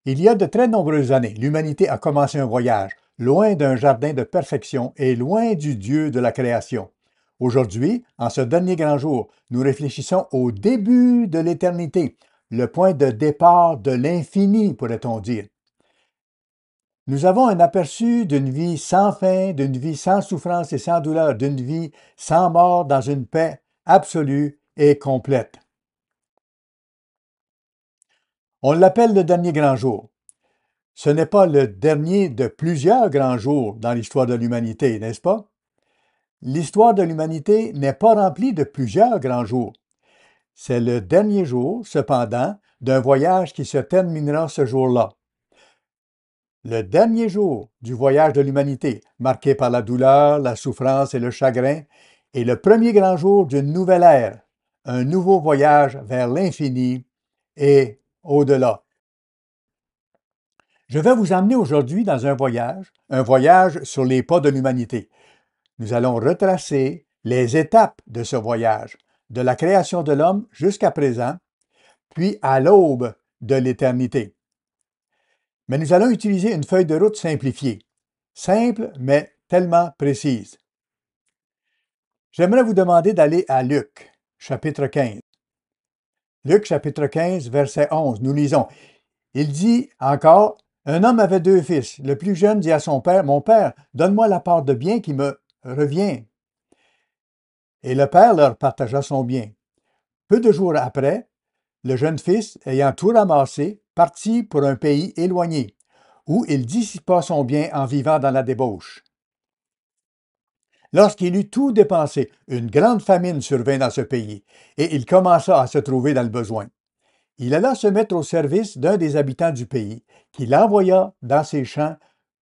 Il y a de très nombreuses années, l'humanité a commencé un voyage, loin d'un jardin de perfection et loin du Dieu de la création. Aujourd'hui, en ce dernier grand jour, nous réfléchissons au début de l'éternité, le point de départ de l'infini, pourrait-on dire. Nous avons un aperçu d'une vie sans fin, d'une vie sans souffrance et sans douleur, d'une vie sans mort dans une paix absolue et complète. On l'appelle le dernier grand jour. Ce n'est pas le dernier de plusieurs grands jours dans l'histoire de l'humanité, n'est-ce pas? L'histoire de l'humanité n'est pas remplie de plusieurs grands jours. C'est le dernier jour, cependant, d'un voyage qui se terminera ce jour-là. Le dernier jour du voyage de l'humanité, marqué par la douleur, la souffrance et le chagrin, est le premier grand jour d'une nouvelle ère, un nouveau voyage vers l'infini et au-delà. Je vais vous emmener aujourd'hui dans un voyage sur les pas de l'humanité. Nous allons retracer les étapes de ce voyage, de la création de l'homme jusqu'à présent, puis à l'aube de l'éternité. Mais nous allons utiliser une feuille de route simplifiée, simple mais tellement précise. J'aimerais vous demander d'aller à Luc, chapitre 15. Luc, chapitre 15, verset 11, nous lisons. Il dit encore, un homme avait deux fils. Le plus jeune dit à son père, mon père, donne-moi la part de bien qui me revient. Et le père leur partagea son bien. Peu de jours après, le jeune fils, ayant tout ramassé, partit pour un pays éloigné, où il dissipa son bien en vivant dans la débauche. Lorsqu'il eut tout dépensé, une grande famine survint dans ce pays, et il commença à se trouver dans le besoin. Il alla se mettre au service d'un des habitants du pays, qui l'envoya dans ses champs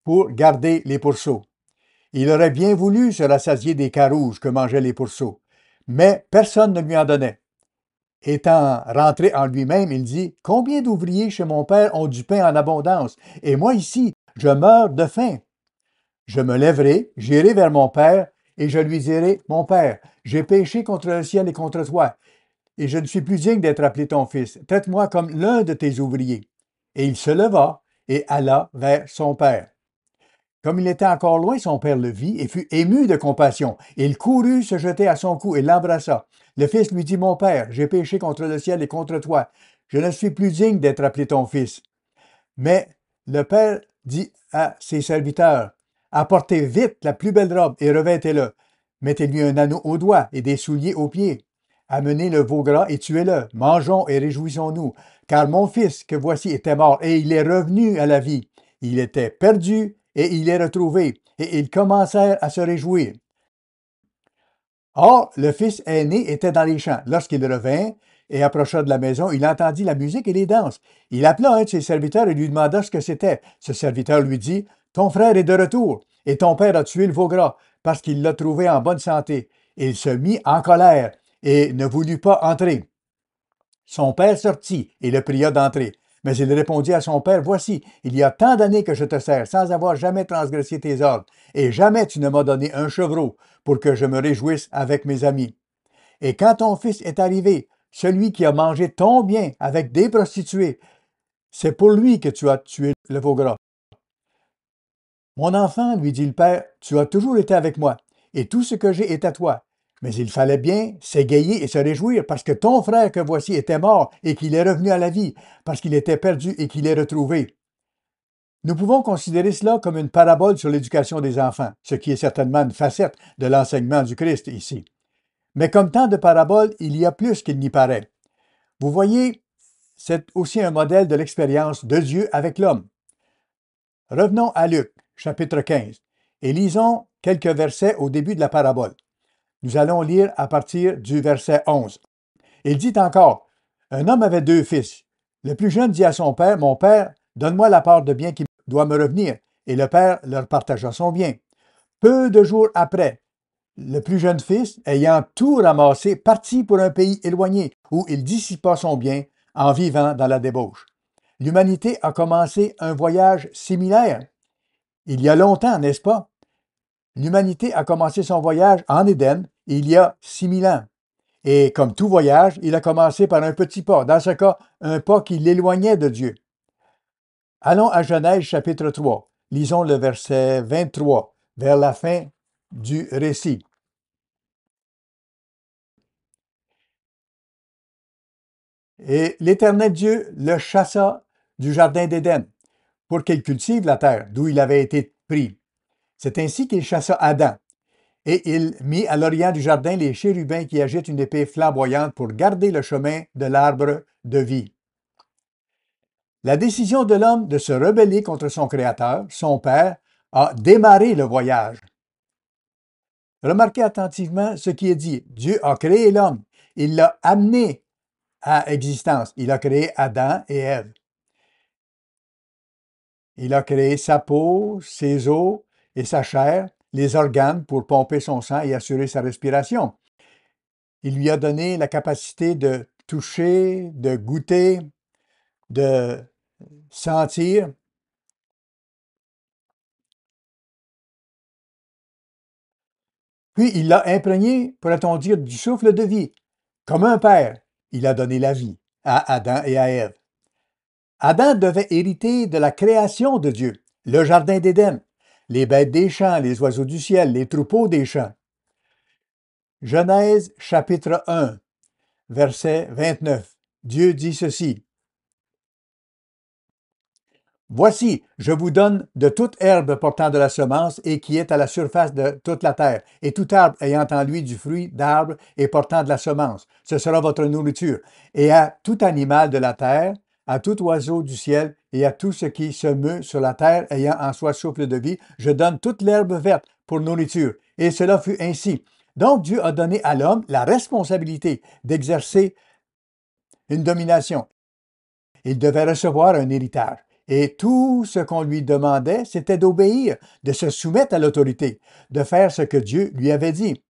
pour garder les pourceaux. Il aurait bien voulu se rassasier des carouges que mangeaient les pourceaux, mais personne ne lui en donnait. Étant rentré en lui-même, il dit, « Combien d'ouvriers chez mon père ont du pain en abondance, et moi ici, je meurs de faim. Je me lèverai, j'irai vers mon père, et je lui dirai, mon père, j'ai péché contre le ciel et contre toi, et je ne suis plus digne d'être appelé ton fils. Traite-moi comme l'un de tes ouvriers. » Et il se leva et alla vers son père. Comme il était encore loin, son père le vit et fut ému de compassion. Il courut se jeter à son cou et l'embrassa. Le fils lui dit, mon père, j'ai péché contre le ciel et contre toi. Je ne suis plus digne d'être appelé ton fils. Mais le père dit à ses serviteurs, apportez vite la plus belle robe et revêtez-le. Mettez-lui un anneau au doigt et des souliers aux pieds. Amenez le veau gras et tuez-le. Mangeons et réjouissons-nous. Car mon fils que voici était mort et il est revenu à la vie. Il était perdu et il est retrouvé. Et ils commencèrent à se réjouir. Or, le fils aîné était dans les champs. Lorsqu'il revint et approcha de la maison, il entendit la musique et les danses. Il appela un de ses serviteurs et lui demanda ce que c'était. Ce serviteur lui dit, « Ton frère est de retour, et ton père a tué le veau gras, parce qu'il l'a trouvé en bonne santé. » Et il se mit en colère et ne voulut pas entrer. Son père sortit et le pria d'entrer. Mais il répondit à son père, « Voici, il y a tant d'années que je te sers, sans avoir jamais transgressé tes ordres, et jamais tu ne m'as donné un chevreau pour que je me réjouisse avec mes amis. Et quand ton fils est arrivé, celui qui a mangé ton bien avec des prostituées, c'est pour lui que tu as tué le veau gras. » Mon enfant, lui dit le père, tu as toujours été avec moi, et tout ce que j'ai est à toi. Mais il fallait bien s'égayer et se réjouir, parce que ton frère que voici était mort et qu'il est revenu à la vie, parce qu'il était perdu et qu'il est retrouvé. Nous pouvons considérer cela comme une parabole sur l'éducation des enfants, ce qui est certainement une facette de l'enseignement du Christ ici. Mais comme tant de paraboles, il y a plus qu'il n'y paraît. Vous voyez, c'est aussi un modèle de l'expérience de Dieu avec l'homme. Revenons à Luc, chapitre 15, et lisons quelques versets au début de la parabole. Nous allons lire à partir du verset 11. Il dit encore, « Un homme avait deux fils. Le plus jeune dit à son père, « Mon père, donne-moi la part de bien qui doit me revenir. » Et le père leur partagea son bien. Peu de jours après, le plus jeune fils, ayant tout ramassé, partit pour un pays éloigné, où il dissipa son bien en vivant dans la débauche. L'humanité a commencé un voyage similaire. Il y a longtemps, n'est-ce pas? L'humanité a commencé son voyage en Éden il y a 6000 ans. Et comme tout voyage, il a commencé par un petit pas, dans ce cas, un pas qui l'éloignait de Dieu. Allons à Genèse chapitre 3. Lisons le verset 23, vers la fin du récit. Et l'Éternel Dieu le chassa du jardin d'Éden pour qu'il cultive la terre d'où il avait été pris. C'est ainsi qu'il chassa Adam. Et il mit à l'orient du jardin les chérubins qui agitent une épée flamboyante pour garder le chemin de l'arbre de vie. La décision de l'homme de se rebeller contre son Créateur, son Père, a démarré le voyage. Remarquez attentivement ce qui est dit. Dieu a créé l'homme. Il l'a amené à existence. Il a créé Adam et Ève. Il a créé sa peau, ses os et sa chair, les organes pour pomper son sang et assurer sa respiration. Il lui a donné la capacité de toucher, de goûter, de sentir. Puis il l'a imprégné, pourrait-on dire, du souffle de vie. Comme un père, il a donné la vie à Adam et à Ève. Adam devait hériter de la création de Dieu, le jardin d'Éden, les bêtes des champs, les oiseaux du ciel, les troupeaux des champs. Genèse chapitre 1, verset 29. Dieu dit ceci. Voici, je vous donne de toute herbe portant de la semence et qui est à la surface de toute la terre, et tout arbre ayant en lui du fruit d'arbre et portant de la semence. Ce sera votre nourriture. Et à tout animal de la terre, à tout oiseau du ciel et à tout ce qui se meut sur la terre ayant en soi souffle de vie, je donne toute l'herbe verte pour nourriture. Et cela fut ainsi. Donc Dieu a donné à l'homme la responsabilité d'exercer une domination. Il devait recevoir un héritage. Et tout ce qu'on lui demandait, c'était d'obéir, de se soumettre à l'autorité, de faire ce que Dieu lui avait dit.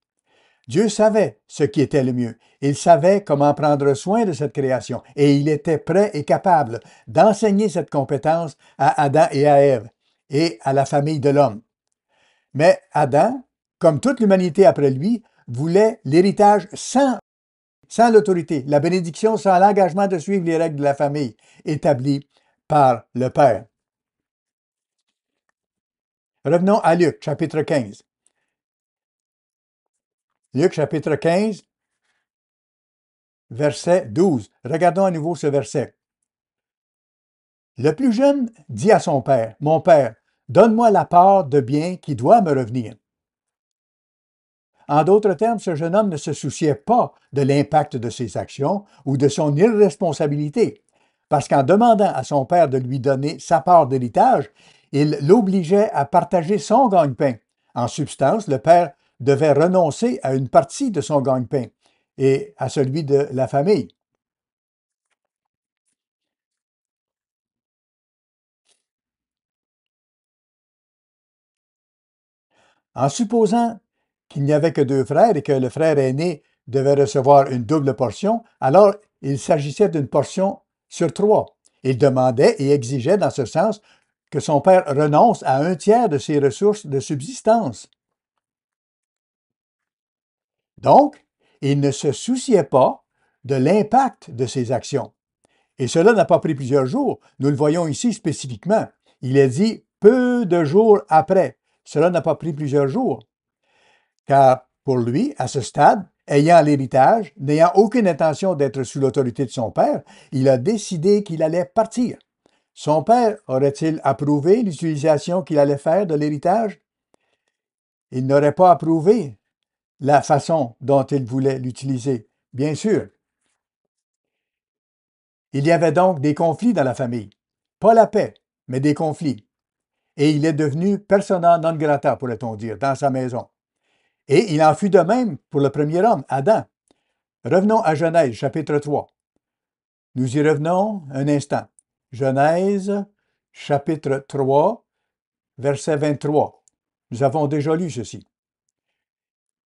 Dieu savait ce qui était le mieux. Il savait comment prendre soin de cette création et il était prêt et capable d'enseigner cette compétence à Adam et à Ève et à la famille de l'homme. Mais Adam, comme toute l'humanité après lui, voulait l'héritage sans l'autorité, la bénédiction sans l'engagement de suivre les règles de la famille établies par le Père. Revenons à Luc, chapitre 15. Luc, chapitre 15, verset 12. Regardons à nouveau ce verset. Le plus jeune dit à son père, « Mon père, donne-moi la part de bien qui doit me revenir. » En d'autres termes, ce jeune homme ne se souciait pas de l'impact de ses actions ou de son irresponsabilité, parce qu'en demandant à son père de lui donner sa part d'héritage, il l'obligeait à partager son gagne-pain. En substance, le père devait renoncer à une partie de son gagne-pain et à celui de la famille. En supposant qu'il n'y avait que deux frères et que le frère aîné devait recevoir une double portion, alors il s'agissait d'une portion sur trois. Il demandait et exigeait dans ce sens que son père renonce à un tiers de ses ressources de subsistance. Donc, il ne se souciait pas de l'impact de ses actions. Et cela n'a pas pris plusieurs jours. Nous le voyons ici spécifiquement. Il est dit peu de jours après. Cela n'a pas pris plusieurs jours. Car pour lui, à ce stade, ayant l'héritage, n'ayant aucune intention d'être sous l'autorité de son père, il a décidé qu'il allait partir. Son père aurait-il approuvé l'utilisation qu'il allait faire de l'héritage? Il n'aurait pas approuvé la façon dont il voulait l'utiliser, bien sûr. Il y avait donc des conflits dans la famille. Pas la paix, mais des conflits. Et il est devenu persona non grata, pourrait-on dire, dans sa maison. Et il en fut de même pour le premier homme, Adam. Revenons à Genèse, chapitre 3. Nous y revenons un instant. Genèse, chapitre 3, verset 23. Nous avons déjà lu ceci.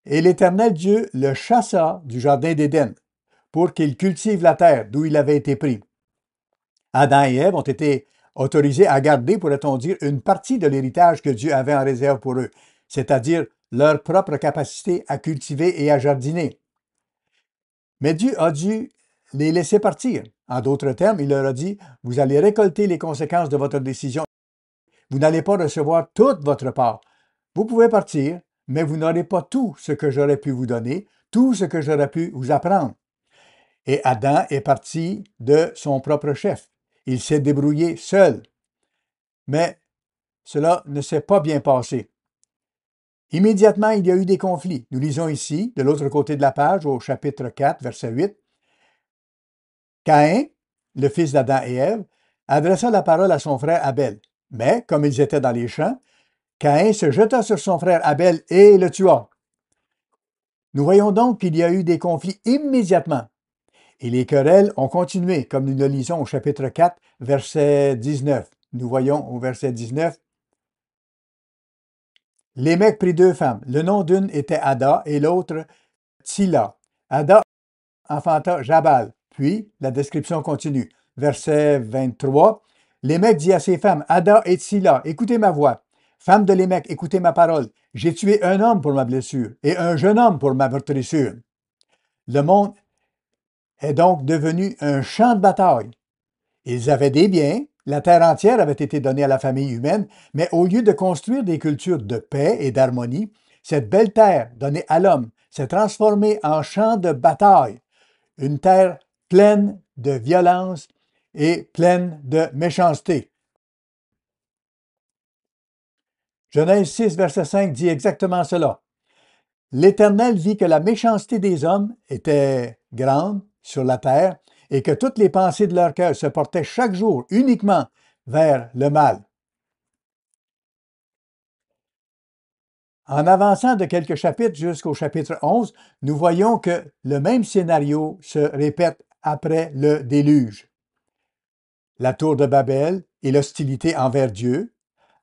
Et l'Éternel Dieu le chassa du jardin d'Éden pour qu'il cultive la terre d'où il avait été pris. Adam et Ève ont été autorisés à garder, pourrait-on dire, une partie de l'héritage que Dieu avait en réserve pour eux, c'est-à-dire leur propre capacité à cultiver et à jardiner. Mais Dieu a dû les laisser partir. En d'autres termes, il leur a dit, vous allez récolter les conséquences de votre décision. Vous n'allez pas recevoir toute votre part. Vous pouvez partir, mais vous n'aurez pas tout ce que j'aurais pu vous donner, tout ce que j'aurais pu vous apprendre. Et Adam est parti de son propre chef. Il s'est débrouillé seul. Mais cela ne s'est pas bien passé. Immédiatement, il y a eu des conflits. Nous lisons ici, de l'autre côté de la page, au chapitre 4, verset 8. Caïn, le fils d'Adam et Ève, adressa la parole à son frère Abel. Mais, comme ils étaient dans les champs, Caïn se jeta sur son frère Abel et le tua. Nous voyons donc qu'il y a eu des conflits immédiatement. Et les querelles ont continué, comme nous le lisons au chapitre 4, verset 19. Nous voyons au verset 19. Lémec prit deux femmes. Le nom d'une était Ada et l'autre Tsila. Ada enfanta Jabal. Puis, la description continue. Verset 23. Lémec dit à ses femmes, Ada et Tsila, écoutez ma voix. Femmes de Lémec, écoutez ma parole. J'ai tué un homme pour ma blessure et un jeune homme pour ma meurtrissure. Le monde est donc devenu un champ de bataille. Ils avaient des biens, la terre entière avait été donnée à la famille humaine, mais au lieu de construire des cultures de paix et d'harmonie, cette belle terre donnée à l'homme s'est transformée en champ de bataille, une terre pleine de violence et pleine de méchanceté. Genèse 6, verset 5 dit exactement cela. L'Éternel vit que la méchanceté des hommes était grande sur la terre et que toutes les pensées de leur cœur se portaient chaque jour uniquement vers le mal. En avançant de quelques chapitres jusqu'au chapitre 11, nous voyons que le même scénario se répète après le déluge. La tour de Babel et l'hostilité envers Dieu,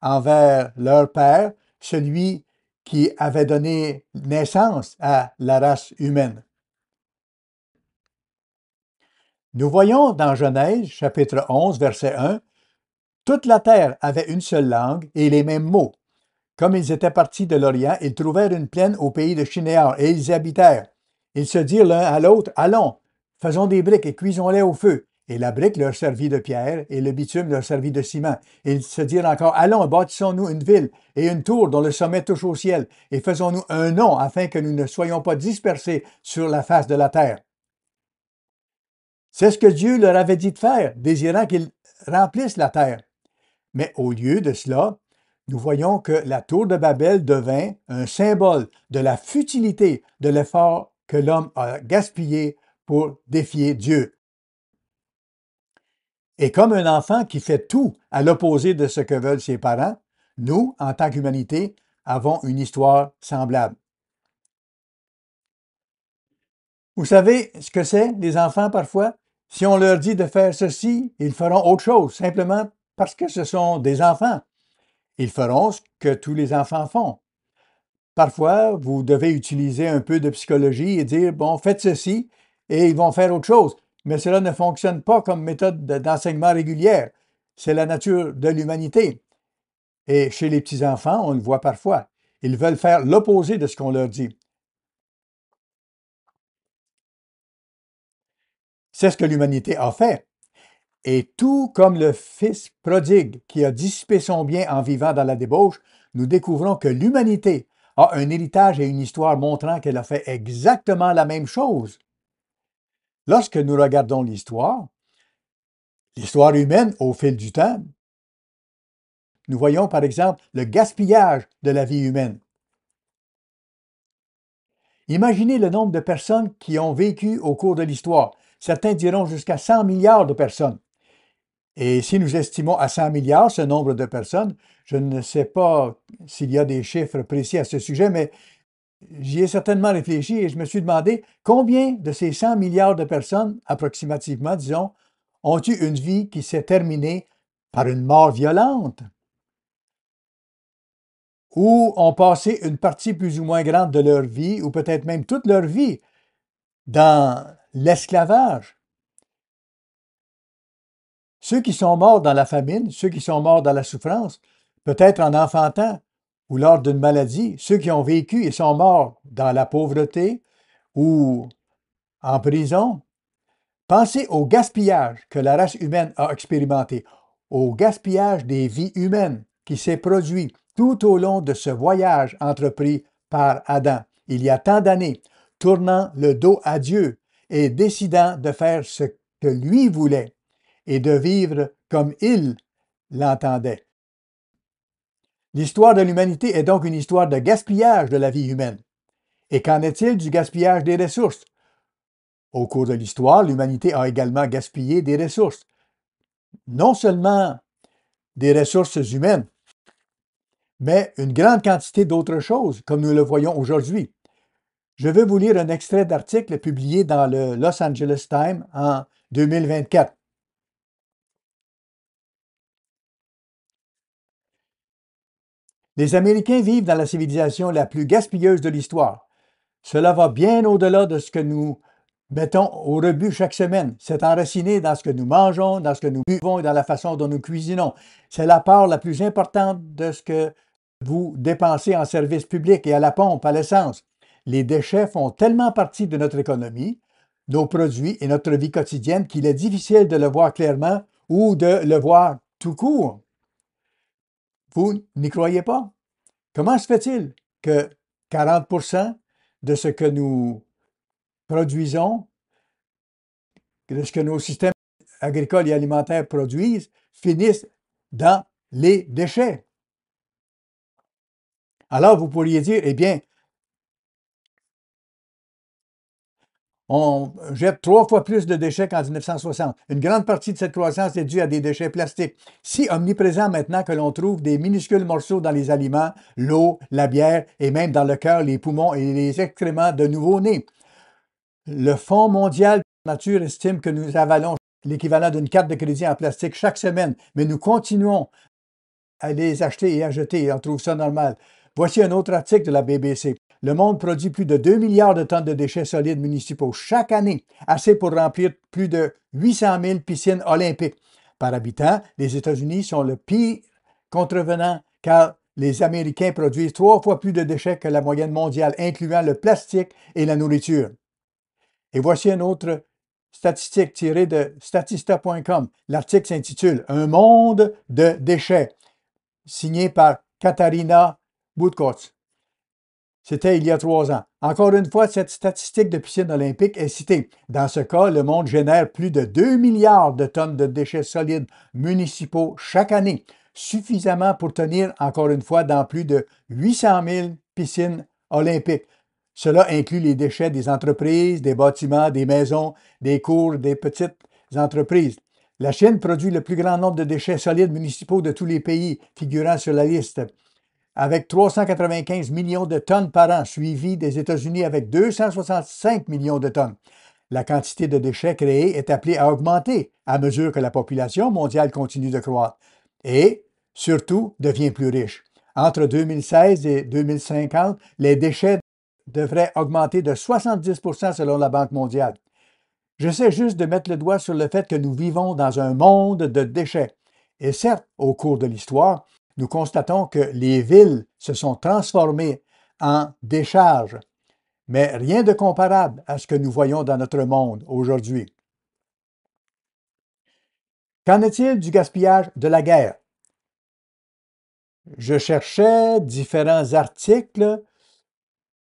envers leur père, celui qui avait donné naissance à la race humaine. Nous voyons dans Genèse, chapitre 11, verset 1, toute la terre avait une seule langue et les mêmes mots. Comme ils étaient partis de l'Orient, ils trouvèrent une plaine au pays de Shinéar et ils y habitèrent. Ils se dirent l'un à l'autre, allons, faisons des briques et cuisons-les au feu. Et la brique leur servit de pierre et le bitume leur servit de ciment. Et ils se dirent encore, allons, bâtissons-nous une ville et une tour dont le sommet touche au ciel et faisons-nous un nom afin que nous ne soyons pas dispersés sur la face de la terre. C'est ce que Dieu leur avait dit de faire, désirant qu'ils remplissent la terre. Mais au lieu de cela, nous voyons que la tour de Babel devint un symbole de la futilité de l'effort que l'homme a gaspillé pour défier Dieu. Et comme un enfant qui fait tout à l'opposé de ce que veulent ses parents, nous, en tant qu'humanité, avons une histoire semblable. Vous savez ce que c'est, les enfants, parfois? Si on leur dit de faire ceci, ils feront autre chose, simplement parce que ce sont des enfants. Ils feront ce que tous les enfants font. Parfois, vous devez utiliser un peu de psychologie et dire, bon, faites ceci, et ils vont faire autre chose. Mais cela ne fonctionne pas comme méthode d'enseignement régulière. C'est la nature de l'humanité. Et chez les petits-enfants, on le voit parfois. Ils veulent faire l'opposé de ce qu'on leur dit. C'est ce que l'humanité a fait. Et tout comme le fils prodigue qui a dissipé son bien en vivant dans la débauche, nous découvrons que l'humanité a un héritage et une histoire montrant qu'elle a fait exactement la même chose. Lorsque nous regardons l'histoire humaine au fil du temps, nous voyons par exemple le gaspillage de la vie humaine. Imaginez le nombre de personnes qui ont vécu au cours de l'histoire. Certains diront jusqu'à 100 milliards de personnes. Et si nous estimons à 100 milliards ce nombre de personnes, je ne sais pas s'il y a des chiffres précis à ce sujet, mais j'y ai certainement réfléchi et je me suis demandé combien de ces 100 milliards de personnes, approximativement, disons, ont eu une vie qui s'est terminée par une mort violente ou ont passé une partie plus ou moins grande de leur vie, ou peut-être même toute leur vie, dans l'esclavage. Ceux qui sont morts dans la famine, ceux qui sont morts dans la souffrance, peut-être en enfantant ou lors d'une maladie, ceux qui ont vécu et sont morts dans la pauvreté ou en prison, Pensez au gaspillage que la race humaine a expérimenté, au gaspillage des vies humaines qui s'est produit tout au long de ce voyage entrepris par Adam, il y a tant d'années, tournant le dos à Dieu et décidant de faire ce que lui voulait et de vivre comme il l'entendait. L'histoire de l'humanité est donc une histoire de gaspillage de la vie humaine. Et qu'en est-il du gaspillage des ressources? Au cours de l'histoire, l'humanité a également gaspillé des ressources. Non seulement des ressources humaines, mais une grande quantité d'autres choses, comme nous le voyons aujourd'hui. Je vais vous lire un extrait d'article publié dans le Los Angeles Times en 2024. Les Américains vivent dans la civilisation la plus gaspilleuse de l'histoire. Cela va bien au-delà de ce que nous mettons au rebut chaque semaine. C'est enraciné dans ce que nous mangeons, dans ce que nous buvons et dans la façon dont nous cuisinons. C'est la part la plus importante de ce que vous dépensez en services publics et à la pompe, à l'essence. Les déchets font tellement partie de notre économie, nos produits et notre vie quotidienne qu'il est difficile de le voir clairement ou de le voir tout court. Vous n'y croyez pas? Comment se fait-il que 40% de ce que nous produisons, de ce que nos systèmes agricoles et alimentaires produisent, finissent dans les déchets? Alors, vous pourriez dire, eh bien, on jette 3 fois plus de déchets qu'en 1960. Une grande partie de cette croissance est due à des déchets plastiques, si omniprésents maintenant que l'on trouve des minuscules morceaux dans les aliments, l'eau, la bière et même dans le cœur, les poumons et les excréments de nouveau-nés. Le Fonds mondial de la nature estime que nous avalons l'équivalent d'une carte de crédit en plastique chaque semaine, mais nous continuons à les acheter et à jeter et on trouve ça normal. Voici un autre article de la BBC. Le monde produit plus de 2 milliards de tonnes de déchets solides municipaux chaque année, assez pour remplir plus de 800 000 piscines olympiques. Par habitant, les États-Unis sont le pire contrevenant car les Américains produisent 3 fois plus de déchets que la moyenne mondiale, incluant le plastique et la nourriture. Et voici une autre statistique tirée de statista.com. L'article s'intitule Un monde de déchets, signé par Katharina Budkowitz. C'était il y a 3 ans. Encore une fois, cette statistique de piscine olympique est citée. Dans ce cas, le monde génère plus de 2 milliards de tonnes de déchets solides municipaux chaque année, suffisamment pour tenir, encore une fois, dans plus de 800 000 piscines olympiques. Cela inclut les déchets des entreprises, des bâtiments, des maisons, des cours, des petites entreprises. La Chine produit le plus grand nombre de déchets solides municipaux de tous les pays figurant sur la liste, avec 395 millions de tonnes par an, suivi des États-Unis avec 265 millions de tonnes. La quantité de déchets créés est appelée à augmenter à mesure que la population mondiale continue de croître et, surtout, devient plus riche. Entre 2016 et 2050, les déchets devraient augmenter de 70% selon la Banque mondiale. J'essaie juste de mettre le doigt sur le fait que nous vivons dans un monde de déchets. Et certes, au cours de l'histoire, nous constatons que les villes se sont transformées en décharges, mais rien de comparable à ce que nous voyons dans notre monde aujourd'hui. Qu'en est-il du gaspillage de la guerre? Je cherchais différents articles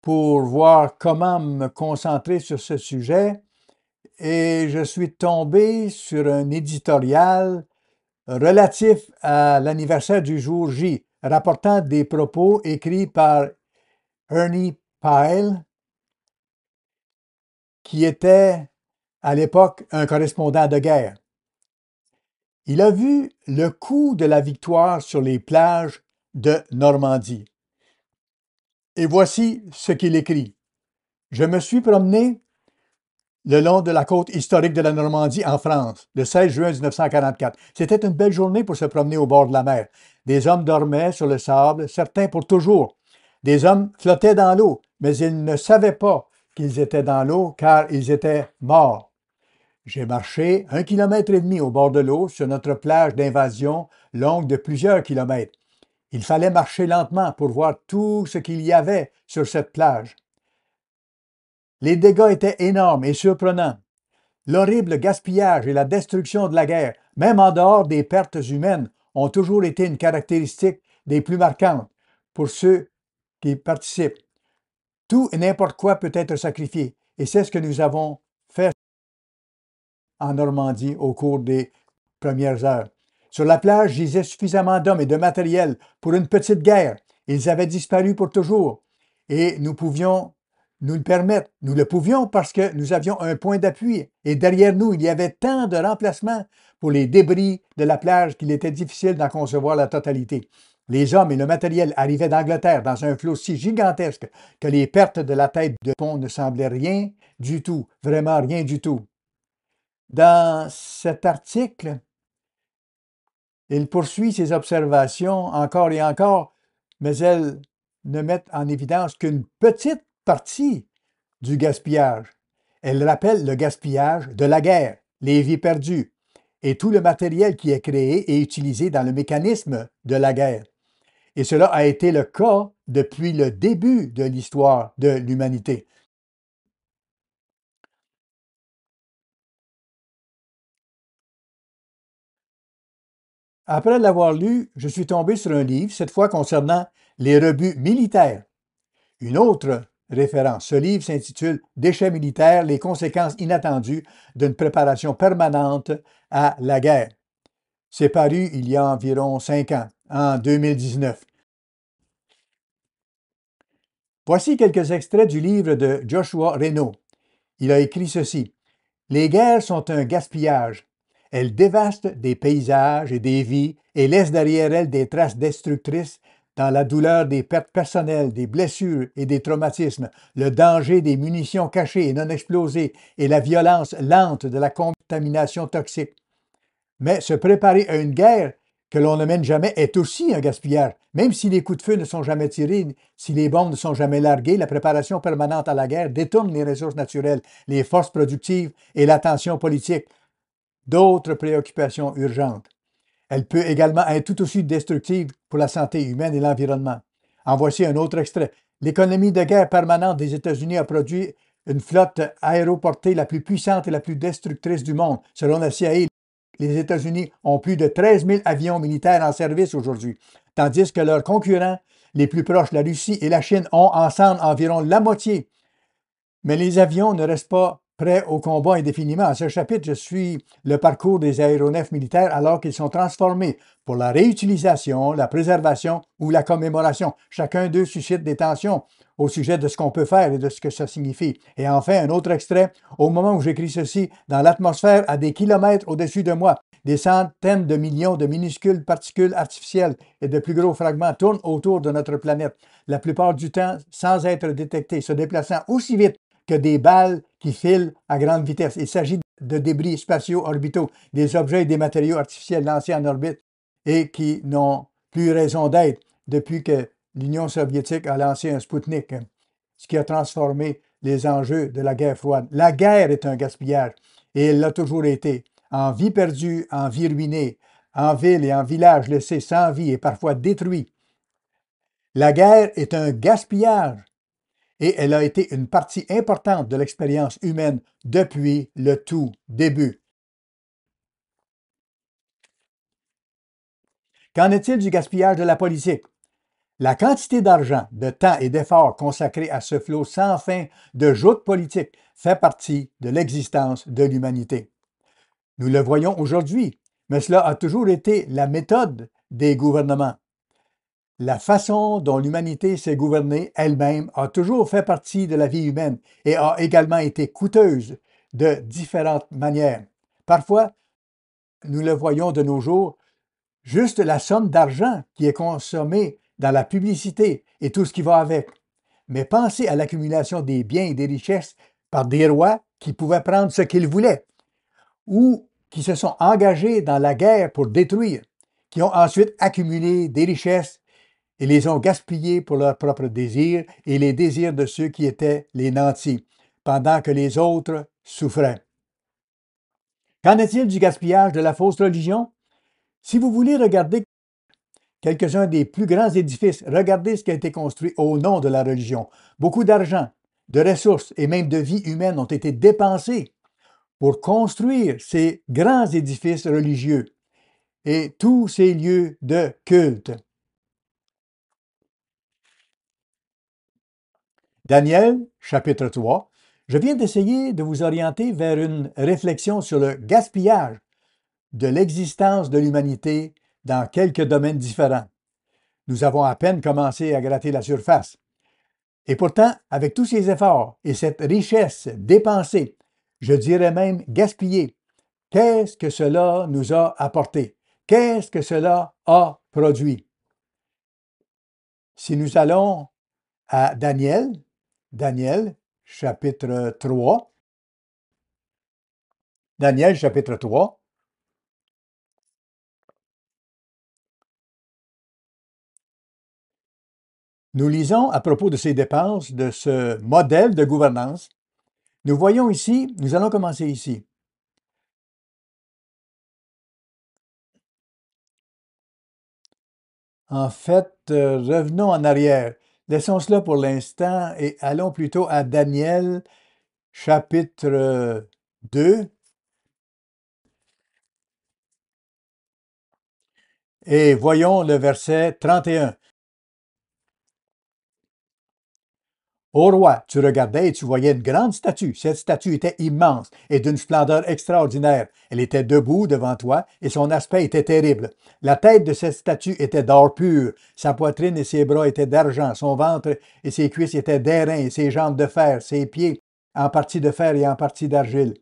pour voir comment me concentrer sur ce sujet et je suis tombé sur un éditorial relatif à l'anniversaire du jour J, rapportant des propos écrits par Ernie Pyle, qui était à l'époque un correspondant de guerre. Il a vu le coup de la victoire sur les plages de Normandie. Et voici ce qu'il écrit. Je me suis promené le long de la côte historique de la Normandie en France, le 16 juin 1944. C'était une belle journée pour se promener au bord de la mer. Des hommes dormaient sur le sable, certains pour toujours. Des hommes flottaient dans l'eau, mais ils ne savaient pas qu'ils étaient dans l'eau car ils étaient morts. J'ai marché 1,5 km au bord de l'eau sur notre plage d'invasion longue de plusieurs kilomètres. Il fallait marcher lentement pour voir tout ce qu'il y avait sur cette plage. Les dégâts étaient énormes et surprenants. L'horrible gaspillage et la destruction de la guerre, même en dehors des pertes humaines, ont toujours été une caractéristique des plus marquantes pour ceux qui participent. Tout et n'importe quoi peut être sacrifié, et c'est ce que nous avons fait en Normandie au cours des premières heures. Sur la plage gisaient suffisamment d'hommes et de matériel pour une petite guerre. Ils avaient disparu pour toujours. Et nous pouvions nous le permettre. Nous le pouvions parce que nous avions un point d'appui. Et derrière nous, il y avait tant de remplacements pour les débris de la plage qu'il était difficile d'en concevoir la totalité. Les hommes et le matériel arrivaient d'Angleterre dans un flot si gigantesque que les pertes de la tête de pont ne semblaient rien du tout, vraiment rien du tout. Dans cet article, il poursuit ses observations encore et encore, mais elles ne mettent en évidence qu'une petite partie du gaspillage. Elle rappelle le gaspillage de la guerre, les vies perdues et tout le matériel qui est créé et utilisé dans le mécanisme de la guerre. Et cela a été le cas depuis le début de l'histoire de l'humanité. Après l'avoir lu, je suis tombé sur un livre, cette fois concernant les rebuts militaires. Une autre référence. Ce livre s'intitule Déchets militaires, les conséquences inattendues d'une préparation permanente à la guerre. C'est paru il y a environ 5 ans, en 2019. Voici quelques extraits du livre de Joshua Renault. Il a écrit ceci. Les guerres sont un gaspillage. Elles dévastent des paysages et des vies et laissent derrière elles des traces destructrices dans la douleur des pertes personnelles, des blessures et des traumatismes, le danger des munitions cachées et non explosées et la violence lente de la contamination toxique. Mais se préparer à une guerre que l'on ne mène jamais est aussi un gaspillage. Même si les coups de feu ne sont jamais tirés, si les bombes ne sont jamais larguées, la préparation permanente à la guerre détourne les ressources naturelles, les forces productives et l'attention politique d'autres préoccupations urgentes. Elle peut également être tout aussi destructive pour la santé humaine et l'environnement. En voici un autre extrait. L'économie de guerre permanente des États-Unis a produit une flotte aéroportée la plus puissante et la plus destructrice du monde. Selon la CIA, les États-Unis ont plus de 13 000 avions militaires en service aujourd'hui, tandis que leurs concurrents les plus proches, la Russie et la Chine, ont ensemble environ la moitié. Mais les avions ne restent pas prêts au combat indéfiniment. À ce chapitre, je suis le parcours des aéronefs militaires alors qu'ils sont transformés pour la réutilisation, la préservation ou la commémoration. Chacun d'eux suscite des tensions au sujet de ce qu'on peut faire et de ce que ça signifie. Et enfin, un autre extrait. Au moment où j'écris ceci, dans l'atmosphère, à des kilomètres au-dessus de moi, des centaines de millions de minuscules particules artificielles et de plus gros fragments tournent autour de notre planète, la plupart du temps sans être détectés, se déplaçant aussi vite que des balles qui filent à grande vitesse. Il s'agit de débris spatiaux orbitaux, des objets et des matériaux artificiels lancés en orbite et qui n'ont plus raison d'être depuis que l'Union soviétique a lancé un Spoutnik, ce qui a transformé les enjeux de la guerre froide. La guerre est un gaspillage et elle l'a toujours été. En vie perdue, en vie ruinée, en ville et en village laissés sans vie et parfois détruits. La guerre est un gaspillage et elle a été une partie importante de l'expérience humaine depuis le tout début. Qu'en est-il du gaspillage de la politique? La quantité d'argent, de temps et d'efforts consacrés à ce flot sans fin de joutes politiques fait partie de l'existence de l'humanité. Nous le voyons aujourd'hui, mais cela a toujours été la méthode des gouvernements. La façon dont l'humanité s'est gouvernée elle-même a toujours fait partie de la vie humaine et a également été coûteuse de différentes manières. Parfois, nous le voyons de nos jours, juste la somme d'argent qui est consommée dans la publicité et tout ce qui va avec. Mais pensez à l'accumulation des biens et des richesses par des rois qui pouvaient prendre ce qu'ils voulaient ou qui se sont engagés dans la guerre pour détruire, qui ont ensuite accumulé des richesses et les ont gaspillées pour leurs propres désirs et les désirs de ceux qui étaient les nantis, pendant que les autres souffraient. Qu'en est-il du gaspillage de la fausse religion? Si vous voulez regarder quelques-uns des plus grands édifices, regardez ce qui a été construit au nom de la religion. Beaucoup d'argent, de ressources et même de vie humaine ont été dépensés pour construire ces grands édifices religieux et tous ces lieux de culte. Daniel, chapitre 3. Je viens d'essayer de vous orienter vers une réflexion sur le gaspillage de l'existence de l'humanité dans quelques domaines différents. Nous avons à peine commencé à gratter la surface. Et pourtant, avec tous ces efforts et cette richesse dépensée, je dirais même gaspillée, qu'est-ce que cela nous a apporté? Qu'est-ce que cela a produit? Si nous allons à Daniel, chapitre 3, Daniel, chapitre 3, nous lisons à propos de ces dépenses, de ce modèle de gouvernance. Nous voyons ici, nous allons commencer ici. En fait, revenons en arrière. Laissons cela pour l'instant et allons plutôt à Daniel, chapitre 2, et voyons le verset 31. Ô roi, tu regardais et tu voyais une grande statue. Cette statue était immense et d'une splendeur extraordinaire. Elle était debout devant toi et son aspect était terrible. La tête de cette statue était d'or pur. Sa poitrine et ses bras étaient d'argent. Son ventre et ses cuisses étaient d'airain et ses jambes de fer. Ses pieds en partie de fer et en partie d'argile.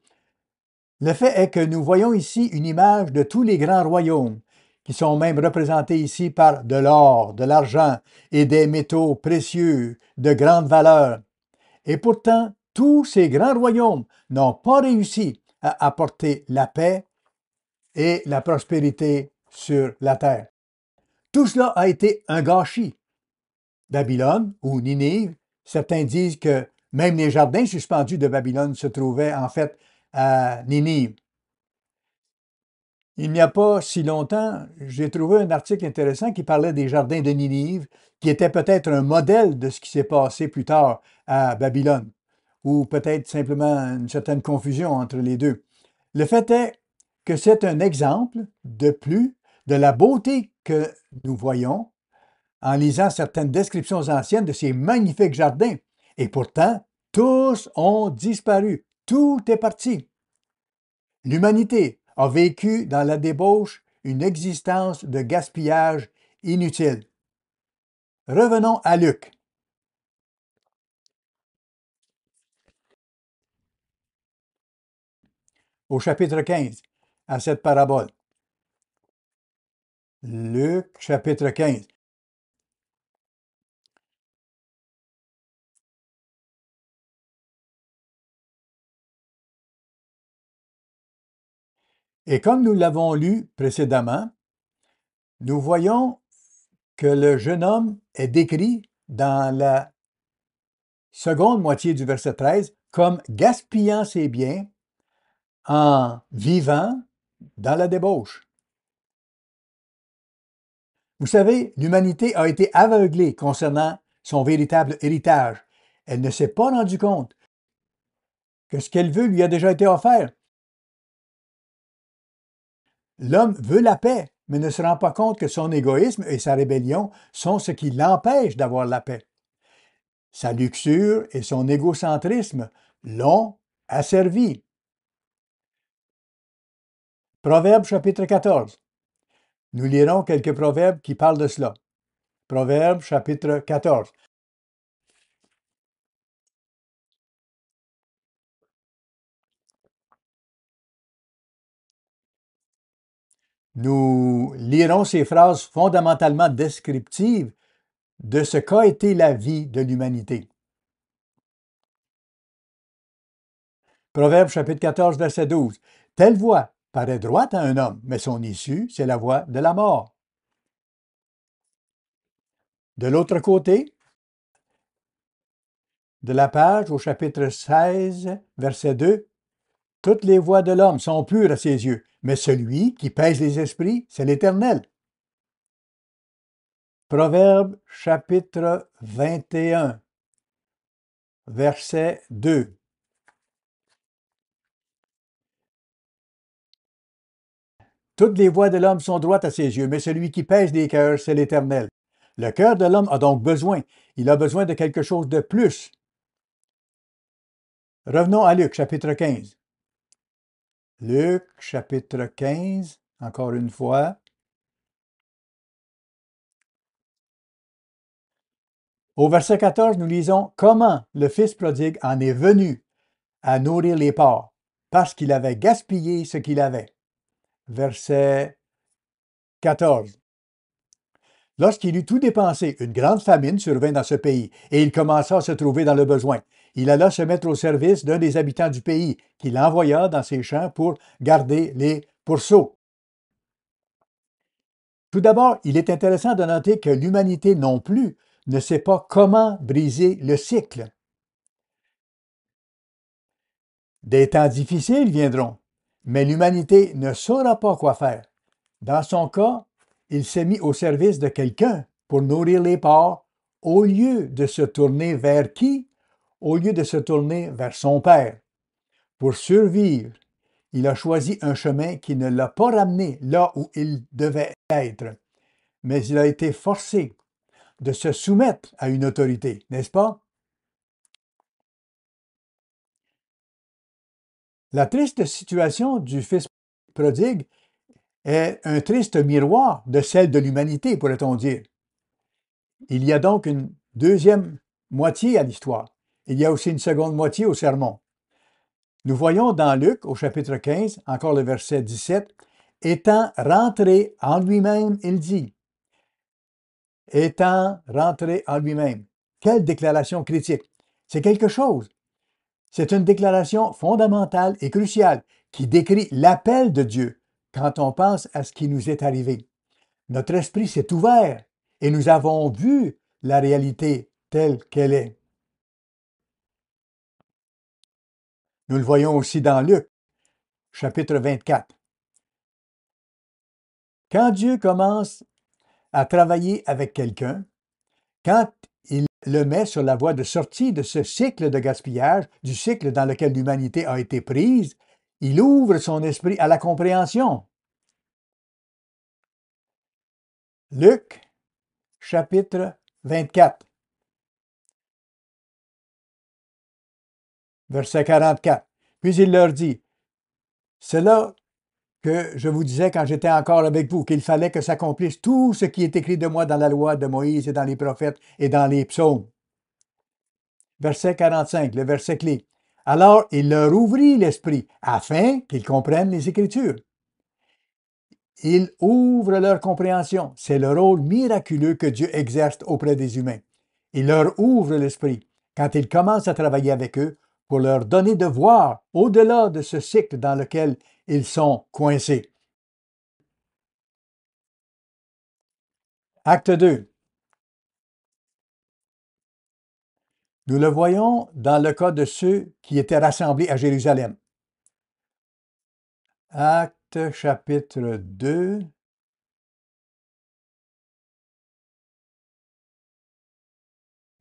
Le fait est que nous voyons ici une image de tous les grands royaumes, qui sont même représentés ici par de l'or, de l'argent et des métaux précieux de grande valeur. Et pourtant, tous ces grands royaumes n'ont pas réussi à apporter la paix et la prospérité sur la terre. Tout cela a été un gâchis. Babylone ou Ninive, certains disent que même les jardins suspendus de Babylone se trouvaient en fait à Ninive. Il n'y a pas si longtemps, j'ai trouvé un article intéressant qui parlait des jardins de Ninive, qui était peut-être un modèle de ce qui s'est passé plus tard à Babylone, ou peut-être simplement une certaine confusion entre les deux. Le fait est que c'est un exemple de plus de la beauté que nous voyons en lisant certaines descriptions anciennes de ces magnifiques jardins. Et pourtant, tous ont disparu. Tout est parti. L'humanité a vécu dans la débauche une existence de gaspillage inutile. Revenons à Luc. Au chapitre 15, à cette parabole. Luc, chapitre 15. Et comme nous l'avons lu précédemment, nous voyons que le jeune homme est décrit dans la seconde moitié du verset 13 comme gaspillant ses biens en vivant dans la débauche. Vous savez, l'humanité a été aveuglée concernant son véritable héritage. Elle ne s'est pas rendue compte que ce qu'elle veut lui a déjà été offert. L'homme veut la paix, mais ne se rend pas compte que son égoïsme et sa rébellion sont ce qui l'empêche d'avoir la paix. Sa luxure et son égocentrisme l'ont asservi. Proverbe chapitre 14. Nous lirons quelques proverbes qui parlent de cela. Proverbe chapitre 14. Nous lirons ces phrases fondamentalement descriptives de ce qu'a été la vie de l'humanité. Proverbe chapitre 14, verset 12. Telle voie paraît droite à un homme, mais son issue, c'est la voie de la mort. De l'autre côté de la page, au chapitre 16, verset 2, toutes les voies de l'homme sont pures à ses yeux, mais celui qui pèse les esprits, c'est l'Éternel. Proverbe chapitre 21, verset 2. Toutes les voies de l'homme sont droites à ses yeux, mais celui qui pèse les cœurs, c'est l'Éternel. Le cœur de l'homme a donc besoin. Il a besoin de quelque chose de plus. Revenons à Luc, chapitre 15. Luc, chapitre 15, encore une fois. Au verset 14, nous lisons « Comment le fils prodigue en est venu à nourrir les porcs, parce qu'il avait gaspillé ce qu'il avait. » Verset 14. Lorsqu'il eut tout dépensé, une grande famine survint dans ce pays, et il commença à se trouver dans le besoin. Il alla se mettre au service d'un des habitants du pays, qu'il envoya dans ses champs pour garder les pourceaux. Tout d'abord, il est intéressant de noter que l'humanité non plus ne sait pas comment briser le cycle. Des temps difficiles viendront, mais l'humanité ne saura pas quoi faire. Dans son cas, il s'est mis au service de quelqu'un pour nourrir les porcs, au lieu de se tourner vers qui? Au lieu de se tourner vers son Père. Pour survivre, il a choisi un chemin qui ne l'a pas ramené là où il devait être, mais il a été forcé de se soumettre à une autorité, n'est-ce pas? La triste situation du fils prodigue est un triste miroir de celle de l'humanité, pourrait-on dire. Il y a donc une deuxième moitié à l'histoire. Il y a aussi une seconde moitié au sermon. Nous voyons dans Luc, au chapitre 15, encore le verset 17, « Étant rentré en lui-même, il dit. » Étant rentré en lui-même. Quelle déclaration critique! C'est quelque chose. C'est une déclaration fondamentale et cruciale qui décrit l'appel de Dieu quand on pense à ce qui nous est arrivé. Notre esprit s'est ouvert et nous avons vu la réalité telle qu'elle est. Nous le voyons aussi dans Luc, chapitre 24. Quand Dieu commence à travailler avec quelqu'un, quand il le met sur la voie de sortie de ce cycle de gaspillage, du cycle dans lequel l'humanité a été prise, il ouvre son esprit à la compréhension. Luc, chapitre 24, verset 44. Puis il leur dit, « C'est là que je vous disais quand j'étais encore avec vous, qu'il fallait que s'accomplisse tout ce qui est écrit de moi dans la loi de Moïse et dans les prophètes et dans les psaumes. » Verset 45, le verset clé. « Alors il leur ouvrit l'esprit, afin qu'ils comprennent les Écritures. » Il ouvre leur compréhension. C'est le rôle miraculeux que Dieu exerce auprès des humains. Il leur ouvre l'esprit quand il commence à travailler avec eux pour leur donner de voir au-delà de ce cycle dans lequel ils sont coincés. Acte 2. Nous le voyons dans le cas de ceux qui étaient rassemblés à Jérusalem. Acte chapitre 2.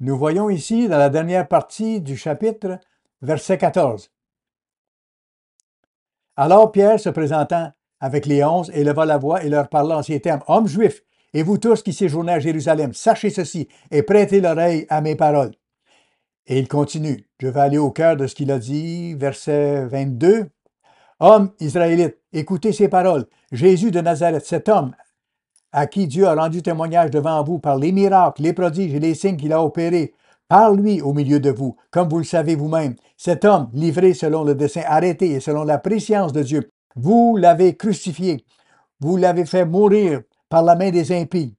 Nous voyons ici, dans la dernière partie du chapitre, verset 14. Alors Pierre, se présentant avec les 11, éleva la voix et leur parla en ces termes. « Hommes juifs, et vous tous qui séjournez à Jérusalem, sachez ceci et prêtez l'oreille à mes paroles. » Et il continue. Je vais aller au cœur de ce qu'il a dit, verset 22. « Hommes israélites, écoutez ces paroles. Jésus de Nazareth, cet homme à qui Dieu a rendu témoignage devant vous par les miracles, les prodiges et les signes qu'il a opérés, par lui au milieu de vous, comme vous le savez vous-même. Cet homme, livré selon le dessein arrêté et selon la préscience de Dieu, vous l'avez crucifié, vous l'avez fait mourir par la main des impies.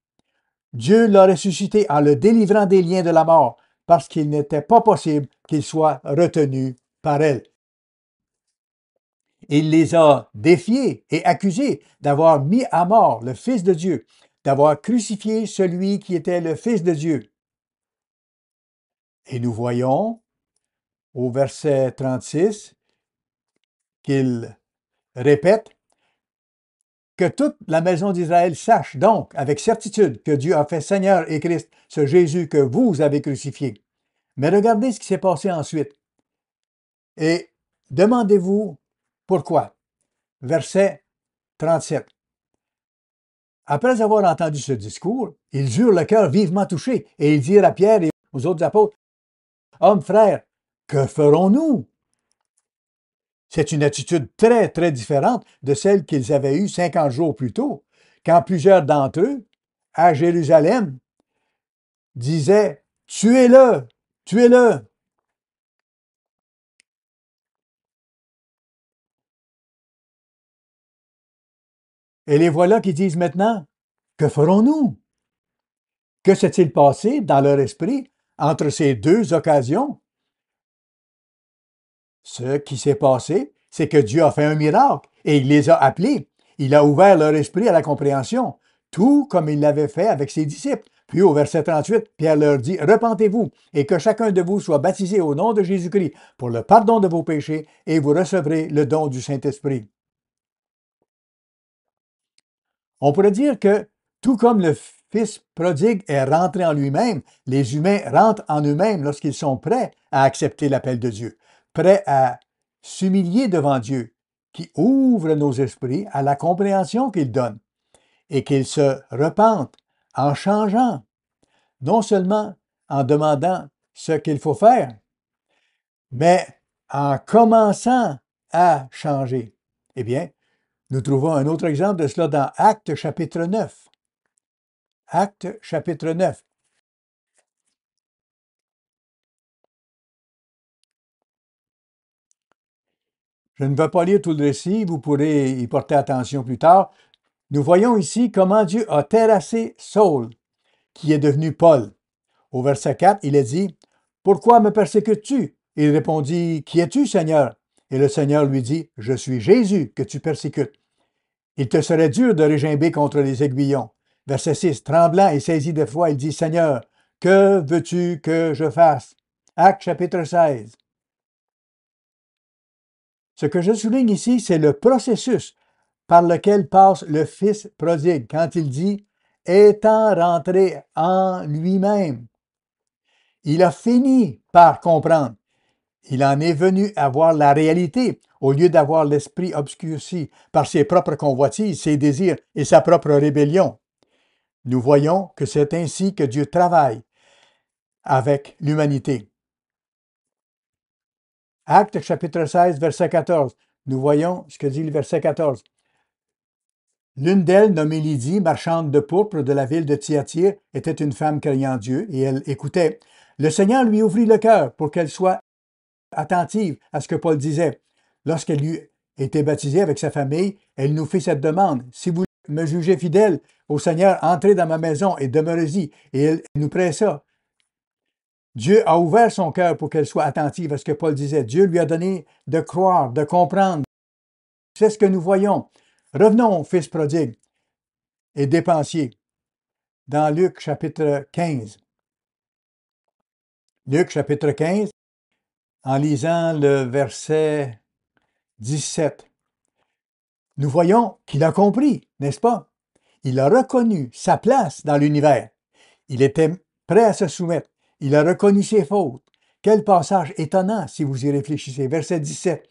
Dieu l'a ressuscité en le délivrant des liens de la mort, parce qu'il n'était pas possible qu'il soit retenu par elle. Il les a défiés et accusés d'avoir mis à mort le Fils de Dieu, d'avoir crucifié celui qui était le Fils de Dieu. Et nous voyons au verset 36 qu'il répète que toute la maison d'Israël sache donc avec certitude que Dieu a fait Seigneur et Christ, ce Jésus que vous avez crucifié. Mais regardez ce qui s'est passé ensuite. Et demandez-vous pourquoi. Verset 37. Après avoir entendu ce discours, ils eurent le cœur vivement touché et ils dirent à Pierre et aux autres apôtres, « Hommes, frères, que ferons-nous? » C'est une attitude très, très différente de celle qu'ils avaient eue 50 jours plus tôt, quand plusieurs d'entre eux, à Jérusalem, disaient, « Tuez-le, tuez-le. » Et les voilà qui disent maintenant, « Que ferons-nous? » Que s'est-il passé dans leur esprit entre ces deux occasions? Ce qui s'est passé, c'est que Dieu a fait un miracle et il les a appelés. Il a ouvert leur esprit à la compréhension, tout comme il l'avait fait avec ses disciples. Puis au verset 38, Pierre leur dit, « Repentez-vous et que chacun de vous soit baptisé au nom de Jésus-Christ pour le pardon de vos péchés et vous recevrez le don du Saint-Esprit. » On pourrait dire que, tout comme le Fils prodigue est rentré en lui-même, les humains rentrent en eux-mêmes lorsqu'ils sont prêts à accepter l'appel de Dieu, prêts à s'humilier devant Dieu, qui ouvre nos esprits à la compréhension qu'il donne, et qu'ils se repentent en changeant, non seulement en demandant ce qu'il faut faire, mais en commençant à changer. Eh bien, nous trouvons un autre exemple de cela dans Actes chapitre 9. Actes chapitre 9. Je ne vais pas lire tout le récit, vous pourrez y porter attention plus tard. Nous voyons ici comment Dieu a terrassé Saul, qui est devenu Paul. Au verset 4, il est dit, « Pourquoi me persécutes-tu? » Il répondit, « Qui es-tu, Seigneur? » Et le Seigneur lui dit, « Je suis Jésus que tu persécutes. Il te serait dur de régimber contre les aiguillons. » Verset 6, tremblant et saisi de foi, il dit, « Seigneur, que veux-tu que je fasse? » Actes chapitre 16. Ce que je souligne ici, c'est le processus par lequel passe le Fils prodigue quand il dit « étant rentré en lui-même ». Il a fini par comprendre. Il en est venu à voir la réalité au lieu d'avoir l'esprit obscurci par ses propres convoitises, ses désirs et sa propre rébellion. Nous voyons que c'est ainsi que Dieu travaille avec l'humanité. Actes chapitre 16, verset 14. Nous voyons ce que dit le verset 14. L'une d'elles, nommée Lydie, marchande de pourpre de la ville de Thyatire, était une femme craignant Dieu et elle écoutait. Le Seigneur lui ouvrit le cœur pour qu'elle soit attentive à ce que Paul disait. Lorsqu'elle eut été baptisée avec sa famille, elle nous fit cette demande. « Si vous me jugez fidèle au Seigneur, entrez dans ma maison et demeurez-y. » Et elle nous pressa. Dieu a ouvert son cœur pour qu'elle soit attentive à ce que Paul disait. Dieu lui a donné de croire, de comprendre. C'est ce que nous voyons. Revenons au Fils prodigue et dépensier dans Luc chapitre 15. Luc chapitre 15, en lisant le verset 17. Nous voyons qu'il a compris, n'est-ce pas? Il a reconnu sa place dans l'univers. Il était prêt à se soumettre. Il a reconnu ses fautes. Quel passage étonnant si vous y réfléchissez. Verset 17.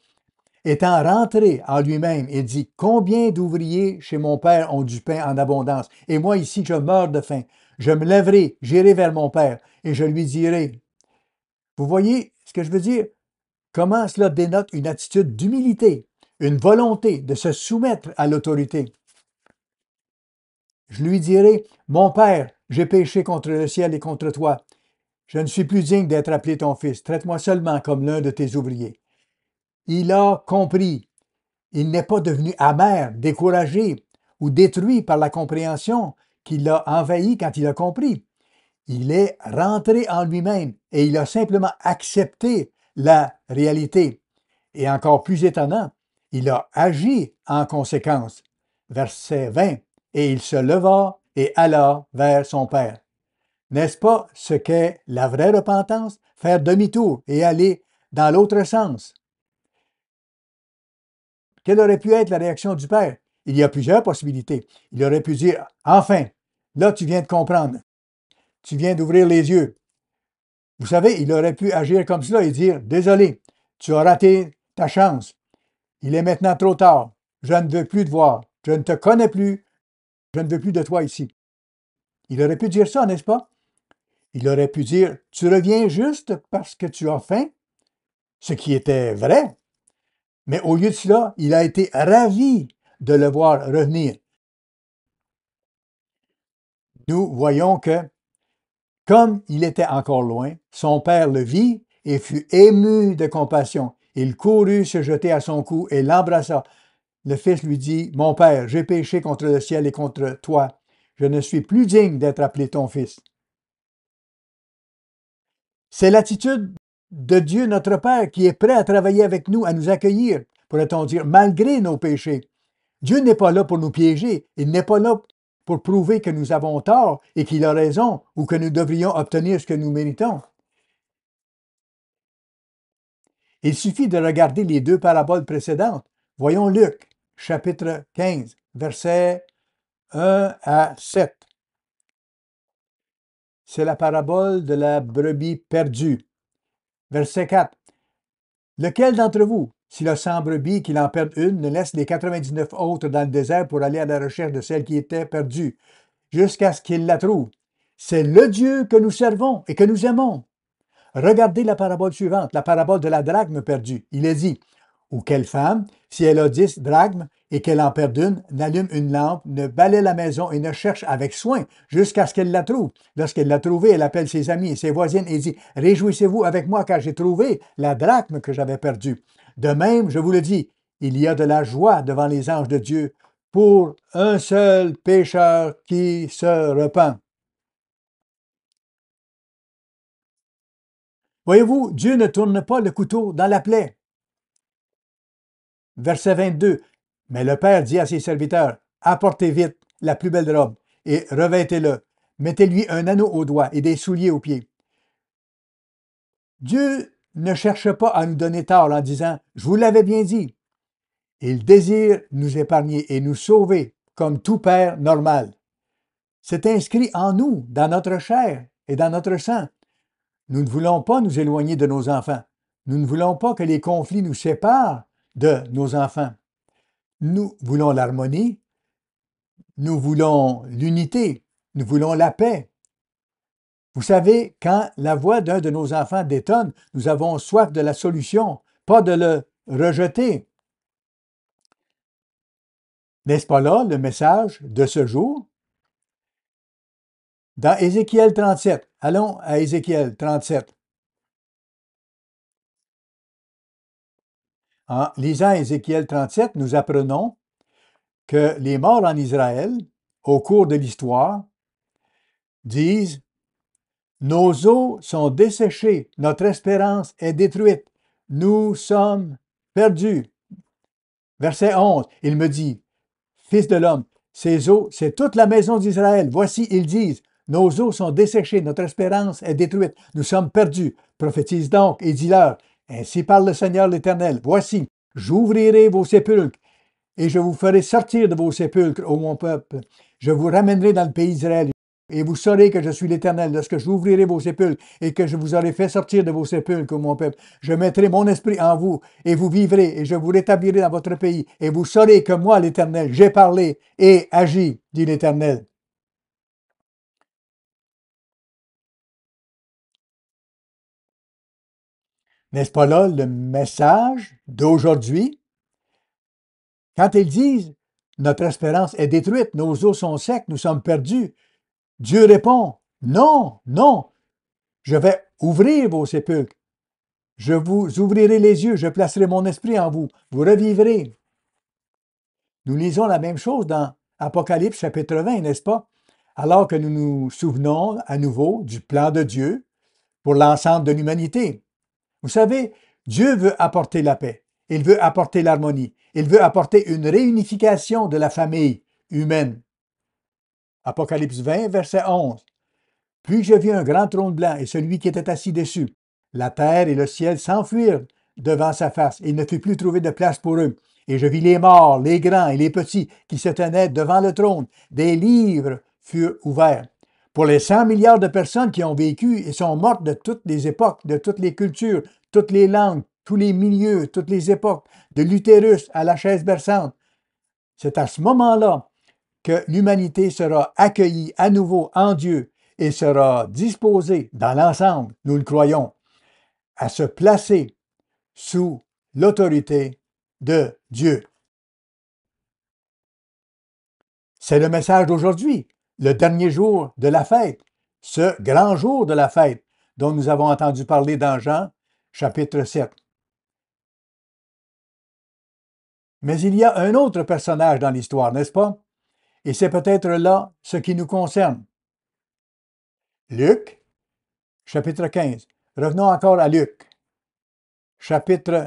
Étant rentré en lui-même, il dit, « Combien d'ouvriers chez mon père ont du pain en abondance, et moi ici je meurs de faim. Je me lèverai, j'irai vers mon père, et je lui dirai. » Vous voyez ce que je veux dire? Comment cela dénote une attitude d'humilité, une volonté de se soumettre à l'autorité. Je lui dirai, « Mon père, j'ai péché contre le ciel et contre toi. Je ne suis plus digne d'être appelé ton fils. Traite-moi seulement comme l'un de tes ouvriers. » Il a compris. Il n'est pas devenu amer, découragé ou détruit par la compréhension qui l'a envahi quand il a compris. Il est rentré en lui-même et il a simplement accepté la réalité. Et encore plus étonnant, il a agi en conséquence. Verset 20. Et il se leva et alla vers son père. N'est-ce pas ce qu'est la vraie repentance? Faire demi-tour et aller dans l'autre sens. Quelle aurait pu être la réaction du père? Il y a plusieurs possibilités. Il aurait pu dire, « Enfin, là tu viens de comprendre. Tu viens d'ouvrir les yeux. » Vous savez, il aurait pu agir comme cela et dire, « Désolé, tu as raté ta chance. Il est maintenant trop tard. Je ne veux plus te voir. Je ne te connais plus. je ne veux plus de toi ici. Il aurait pu dire ça, n'est-ce pas? Il aurait pu dire, tu reviens juste parce que tu as faim, ce qui était vrai. Mais au lieu de cela, il a été ravi de le voir revenir. Nous voyons que, comme il était encore loin, son père le vit et fut ému de compassion. Il courut se jeter à son cou et l'embrassa. Le fils lui dit, mon père, j'ai péché contre le ciel et contre toi. Je ne suis plus digne d'être appelé ton fils. C'est l'attitude de Dieu, notre Père, qui est prêt à travailler avec nous, à nous accueillir, pourrait-on dire, malgré nos péchés. Dieu n'est pas là pour nous piéger. Il n'est pas là pour prouver que nous avons tort et qu'il a raison ou que nous devrions obtenir ce que nous méritons. Il suffit de regarder les deux paraboles précédentes. Voyons Luc, chapitre 15, versets 1 à 7. C'est la parabole de la brebis perdue. Verset 4. Lequel d'entre vous, s'il a 100 brebis, qu'il en perde une, ne laisse les 99 autres dans le désert pour aller à la recherche de celle qui était perdue, jusqu'à ce qu'il la trouve? C'est le Dieu que nous servons et que nous aimons. Regardez la parabole suivante, la parabole de la drachme perdue. Il est dit, ou quelle femme, si elle a 10 drachmes et qu'elle en perd une, n'allume une lampe, ne balaie la maison et ne cherche avec soin jusqu'à ce qu'elle la trouve. Lorsqu'elle l'a trouvée, elle appelle ses amis et ses voisines et dit, réjouissez-vous avec moi car j'ai trouvé la drachme que j'avais perdue. De même, je vous le dis, il y a de la joie devant les anges de Dieu pour un seul pécheur qui se repent. Voyez-vous, Dieu ne tourne pas le couteau dans la plaie. Verset 22. Mais le Père dit à ses serviteurs, apportez vite la plus belle robe et revêtez-le. Mettez-lui un anneau au doigt et des souliers aux pieds. Dieu ne cherche pas à nous donner tort en disant, je vous l'avais bien dit. Il désire nous épargner et nous sauver comme tout Père normal. C'est inscrit en nous, dans notre chair et dans notre sang. Nous ne voulons pas nous éloigner de nos enfants. Nous ne voulons pas que les conflits nous séparent de nos enfants. Nous voulons l'harmonie, nous voulons l'unité, nous voulons la paix. Vous savez, quand la voix d'un de nos enfants détonne, nous avons soif de la solution, pas de le rejeter. N'est-ce pas là le message de ce jour? Dans Ézéchiel 37, allons à Ézéchiel 37. En lisant Ézéchiel 37, nous apprenons que les morts en Israël, au cours de l'histoire, disent « Nos eaux sont desséchées, notre espérance est détruite, nous sommes perdus. » Verset 11, il me dit « Fils de l'homme, ces eaux, c'est toute la maison d'Israël. Voici, ils disent « Nos eaux sont desséchées, notre espérance est détruite, nous sommes perdus. » Prophétise donc et dis-leur « Ainsi parle le Seigneur l'Éternel. Voici, j'ouvrirai vos sépulcres et je vous ferai sortir de vos sépulcres, ô mon peuple. Je vous ramènerai dans le pays d'Israël. Et vous saurez que je suis l'Éternel, lorsque j'ouvrirai vos sépulcres et que je vous aurai fait sortir de vos sépulcres, ô mon peuple. Je mettrai mon esprit en vous, et vous vivrez, et je vous rétablirai dans votre pays. Et vous saurez que moi, l'Éternel, j'ai parlé et agi, dit l'Éternel. N'est-ce pas là le message d'aujourd'hui? Quand ils disent « Notre espérance est détruite, nos eaux sont secs, nous sommes perdus », Dieu répond « Non, non, je vais ouvrir vos sépulcres. Je vous ouvrirai les yeux, je placerai mon esprit en vous. Vous revivrez. » Nous lisons la même chose dans Apocalypse chapitre 20, n'est-ce pas? Alors que nous nous souvenons à nouveau du plan de Dieu pour l'ensemble de l'humanité. Vous savez, Dieu veut apporter la paix. Il veut apporter l'harmonie. Il veut apporter une réunification de la famille humaine. Apocalypse 20, verset 11. Puis je vis un grand trône blanc et celui qui était assis dessus. La terre et le ciel s'enfuirent devant sa face, et il ne fut plus trouvé de place pour eux. Et je vis les morts, les grands et les petits, qui se tenaient devant le trône. Des livres furent ouverts. Pour les 100 milliards de personnes qui ont vécu et sont mortes de toutes les époques, de toutes les cultures, toutes les langues, tous les milieux, toutes les époques, de l'utérus à la chaise berçante. C'est à ce moment-là que l'humanité sera accueillie à nouveau en Dieu et sera disposée dans l'ensemble, nous le croyons, à se placer sous l'autorité de Dieu. C'est le message d'aujourd'hui, le dernier jour de la fête, ce grand jour de la fête dont nous avons entendu parler dans Jean, chapitre 7. Mais il y a un autre personnage dans l'histoire, n'est-ce pas? Et c'est peut-être là ce qui nous concerne. Luc, chapitre 15. Revenons encore à Luc, chapitre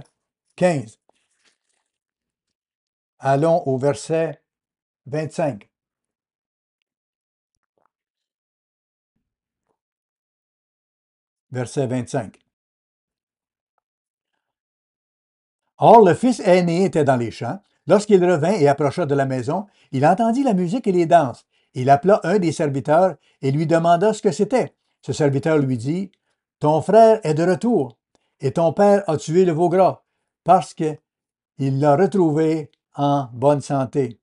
15. Allons au verset 25. Verset 25. Or, le fils aîné était dans les champs. Lorsqu'il revint et approcha de la maison, il entendit la musique et les danses. Il appela un des serviteurs et lui demanda ce que c'était. Ce serviteur lui dit, « Ton frère est de retour, et ton père a tué le veau gras, parce qu'il l'a retrouvé en bonne santé. »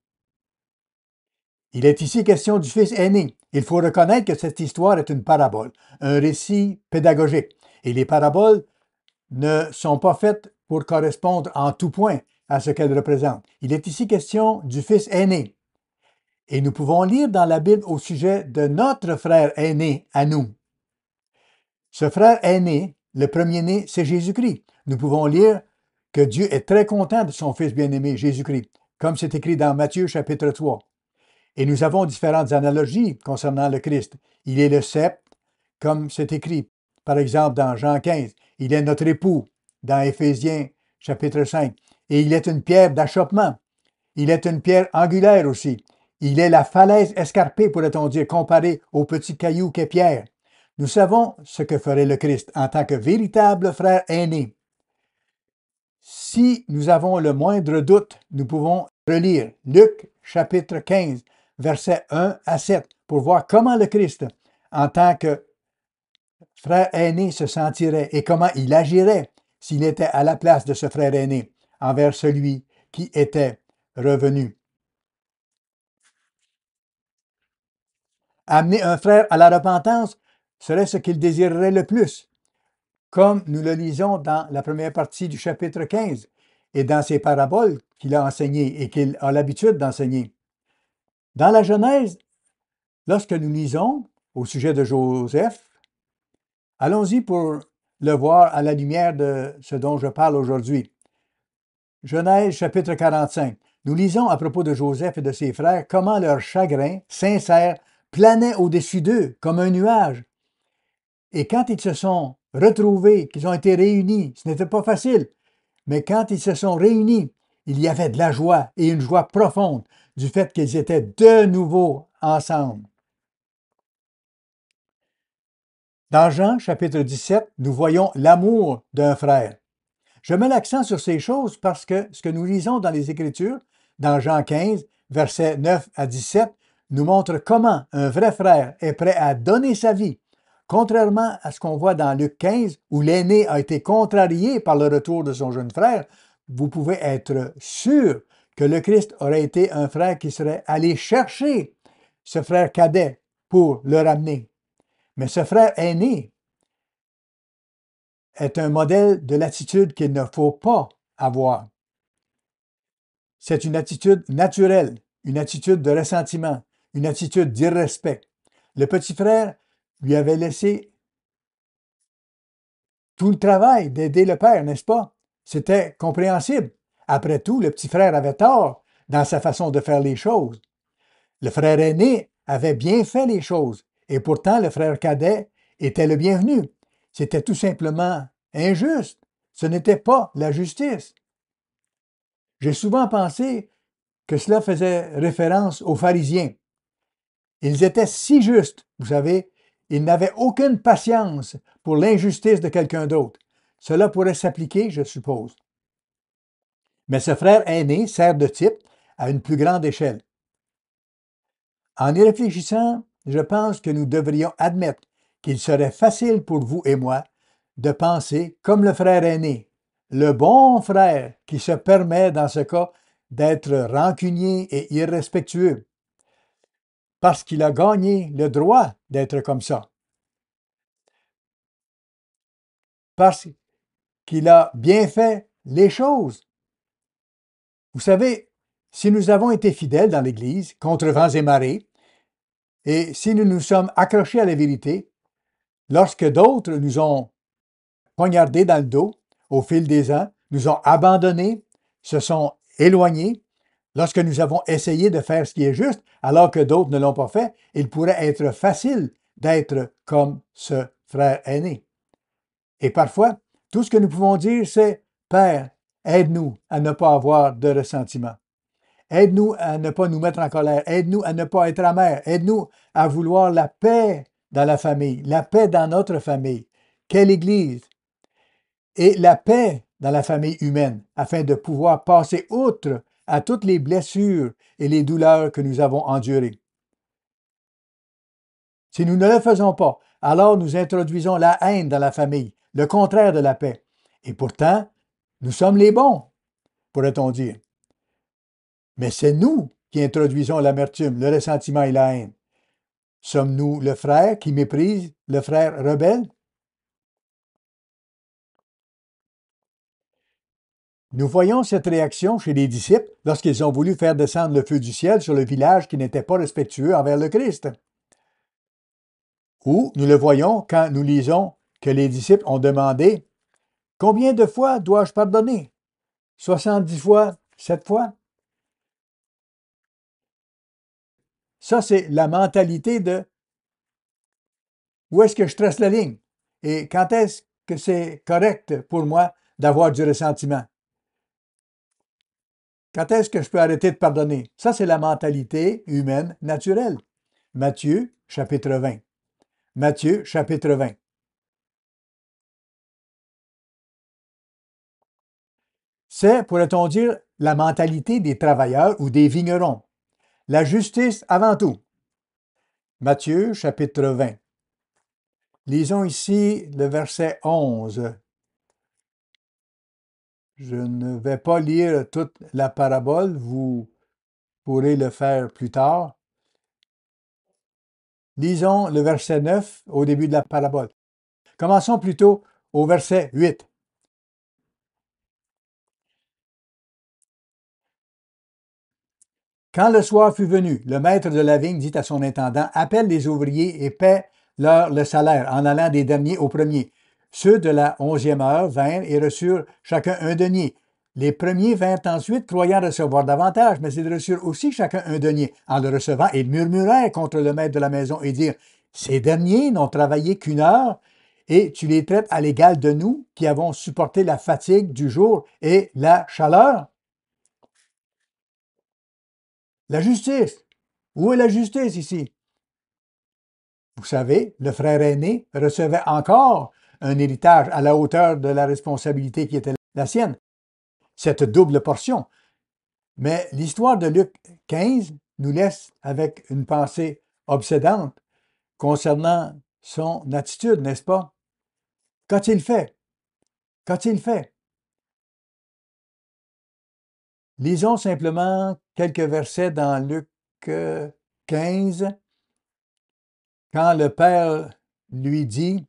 Il est ici question du fils aîné. Il faut reconnaître que cette histoire est une parabole, un récit pédagogique. Et les paraboles ne sont pas faites pour correspondre en tout point à ce qu'elles représentent. Il est ici question du fils aîné. Et nous pouvons lire dans la Bible au sujet de notre frère aîné à nous. Ce frère aîné, le premier-né, c'est Jésus-Christ. Nous pouvons lire que Dieu est très content de son fils bien-aimé, Jésus-Christ, comme c'est écrit dans Matthieu chapitre 3. Et nous avons différentes analogies concernant le Christ. Il est le sceptre, comme c'est écrit, par exemple dans Jean 15. Il est notre époux, dans Éphésiens chapitre 5. Et il est une pierre d'achoppement. Il est une pierre angulaire aussi. Il est la falaise escarpée, pourrait-on dire, comparée au petit caillou qu'est Pierre. Nous savons ce que ferait le Christ en tant que véritable frère aîné. Si nous avons le moindre doute, nous pouvons relire Luc chapitre 15, versets 1 à 7, pour voir comment le Christ, en tant que frère aîné, se sentirait et comment il agirait s'il était à la place de ce frère aîné envers celui qui était revenu. Amener un frère à la repentance serait ce qu'il désirerait le plus, comme nous le lisons dans la première partie du chapitre 15 et dans ses paraboles qu'il a enseignées et qu'il a l'habitude d'enseigner. Dans la Genèse, lorsque nous lisons au sujet de Joseph, allons-y pour le voir à la lumière de ce dont je parle aujourd'hui. Genèse chapitre 45. Nous lisons à propos de Joseph et de ses frères comment leur chagrin sincère planait au-dessus d'eux comme un nuage. Et quand ils se sont retrouvés, qu'ils ont été réunis, ce n'était pas facile, mais quand ils se sont réunis, il y avait de la joie et une joie profonde du fait qu'ils étaient de nouveau ensemble. Dans Jean chapitre 17, nous voyons l'amour d'un frère. Je mets l'accent sur ces choses parce que ce que nous lisons dans les Écritures, dans Jean 15, versets 9 à 17, nous montre comment un vrai frère est prêt à donner sa vie, contrairement à ce qu'on voit dans Luc 15, où l'aîné a été contrarié par le retour de son jeune frère. Vous pouvez être sûr que le Christ aurait été un frère qui serait allé chercher ce frère cadet pour le ramener. Mais ce frère aîné est un modèle de l'attitude qu'il ne faut pas avoir. C'est une attitude naturelle, une attitude de ressentiment, une attitude d'irrespect. Le petit frère lui avait laissé tout le travail d'aider le père, n'est-ce pas? C'était compréhensible. Après tout, le petit frère avait tort dans sa façon de faire les choses. Le frère aîné avait bien fait les choses, et pourtant le frère cadet était le bienvenu. C'était tout simplement injuste. Ce n'était pas la justice. J'ai souvent pensé que cela faisait référence aux pharisiens. Ils étaient si justes, vous savez, ils n'avaient aucune patience pour l'injustice de quelqu'un d'autre. Cela pourrait s'appliquer, je suppose. Mais ce frère aîné sert de type à une plus grande échelle. En y réfléchissant, je pense que nous devrions admettre qu'il serait facile pour vous et moi de penser comme le frère aîné, le bon frère qui se permet dans ce cas d'être rancunier et irrespectueux. parce qu'il a gagné le droit d'être comme ça, parce qu'il a bien fait les choses. Vous savez, si nous avons été fidèles dans l'Église, contre vents et marées, et si nous nous sommes accrochés à la vérité, lorsque d'autres nous ont poignardés dans le dos au fil des ans, nous ont abandonnés, se sont éloignés, lorsque nous avons essayé de faire ce qui est juste, alors que d'autres ne l'ont pas fait, il pourrait être facile d'être comme ce frère aîné. Et parfois, tout ce que nous pouvons dire, c'est Père, aide-nous à ne pas avoir de ressentiment. Aide-nous à ne pas nous mettre en colère. Aide-nous à ne pas être amers. Aide-nous à vouloir la paix dans la famille, la paix dans notre famille. Quelle Église! Et la paix dans la famille humaine, afin de pouvoir passer outre à toutes les blessures et les douleurs que nous avons endurées. Si nous ne le faisons pas, alors nous introduisons la haine dans la famille, le contraire de la paix. Et pourtant, nous sommes les bons, pourrait-on dire. Mais c'est nous qui introduisons l'amertume, le ressentiment et la haine. Sommes-nous le frère qui méprise le frère rebelle? Nous voyons cette réaction chez les disciples lorsqu'ils ont voulu faire descendre le feu du ciel sur le village qui n'était pas respectueux envers le Christ. Ou nous le voyons quand nous lisons que les disciples ont demandé « Combien de fois dois-je pardonner? 70 fois, 7 fois? » Ça, c'est la mentalité de où est-ce que je trace la ligne et quand est-ce que c'est correct pour moi d'avoir du ressentiment. Quand est-ce que je peux arrêter de pardonner? Ça, c'est la mentalité humaine naturelle. Matthieu, chapitre 20. Matthieu, chapitre 20. C'est, pourrait-on dire, la mentalité des travailleurs ou des vignerons. La justice avant tout. Matthieu, chapitre 20. Lisons ici le verset 11. Je ne vais pas lire toute la parabole, vous pourrez le faire plus tard. Lisons le verset 9 au début de la parabole. Commençons plutôt au verset 8. Quand le soir fut venu, le maître de la vigne dit à son intendant, appelle les ouvriers et paie-leur le salaire en allant des derniers aux premiers. Ceux de la 11e heure vinrent et reçurent chacun un denier. Les premiers vinrent ensuite, croyant recevoir davantage, mais ils reçurent aussi chacun un denier. En le recevant, ils murmurèrent contre le maître de la maison et dirent, ces derniers n'ont travaillé qu'une heure, et tu les traites à l'égal de nous qui avons supporté la fatigue du jour et la chaleur. La justice. Où est la justice ici? Vous savez, le frère aîné recevait encore un héritage à la hauteur de la responsabilité qui était la sienne, cette double portion. Mais l'histoire de Luc 15 nous laisse avec une pensée obsédante concernant son attitude, n'est-ce pas? Qu'a-t-il fait? Qu'a-t-il fait? Lisons simplement quelques versets dans Luc 15, quand le Père lui dit,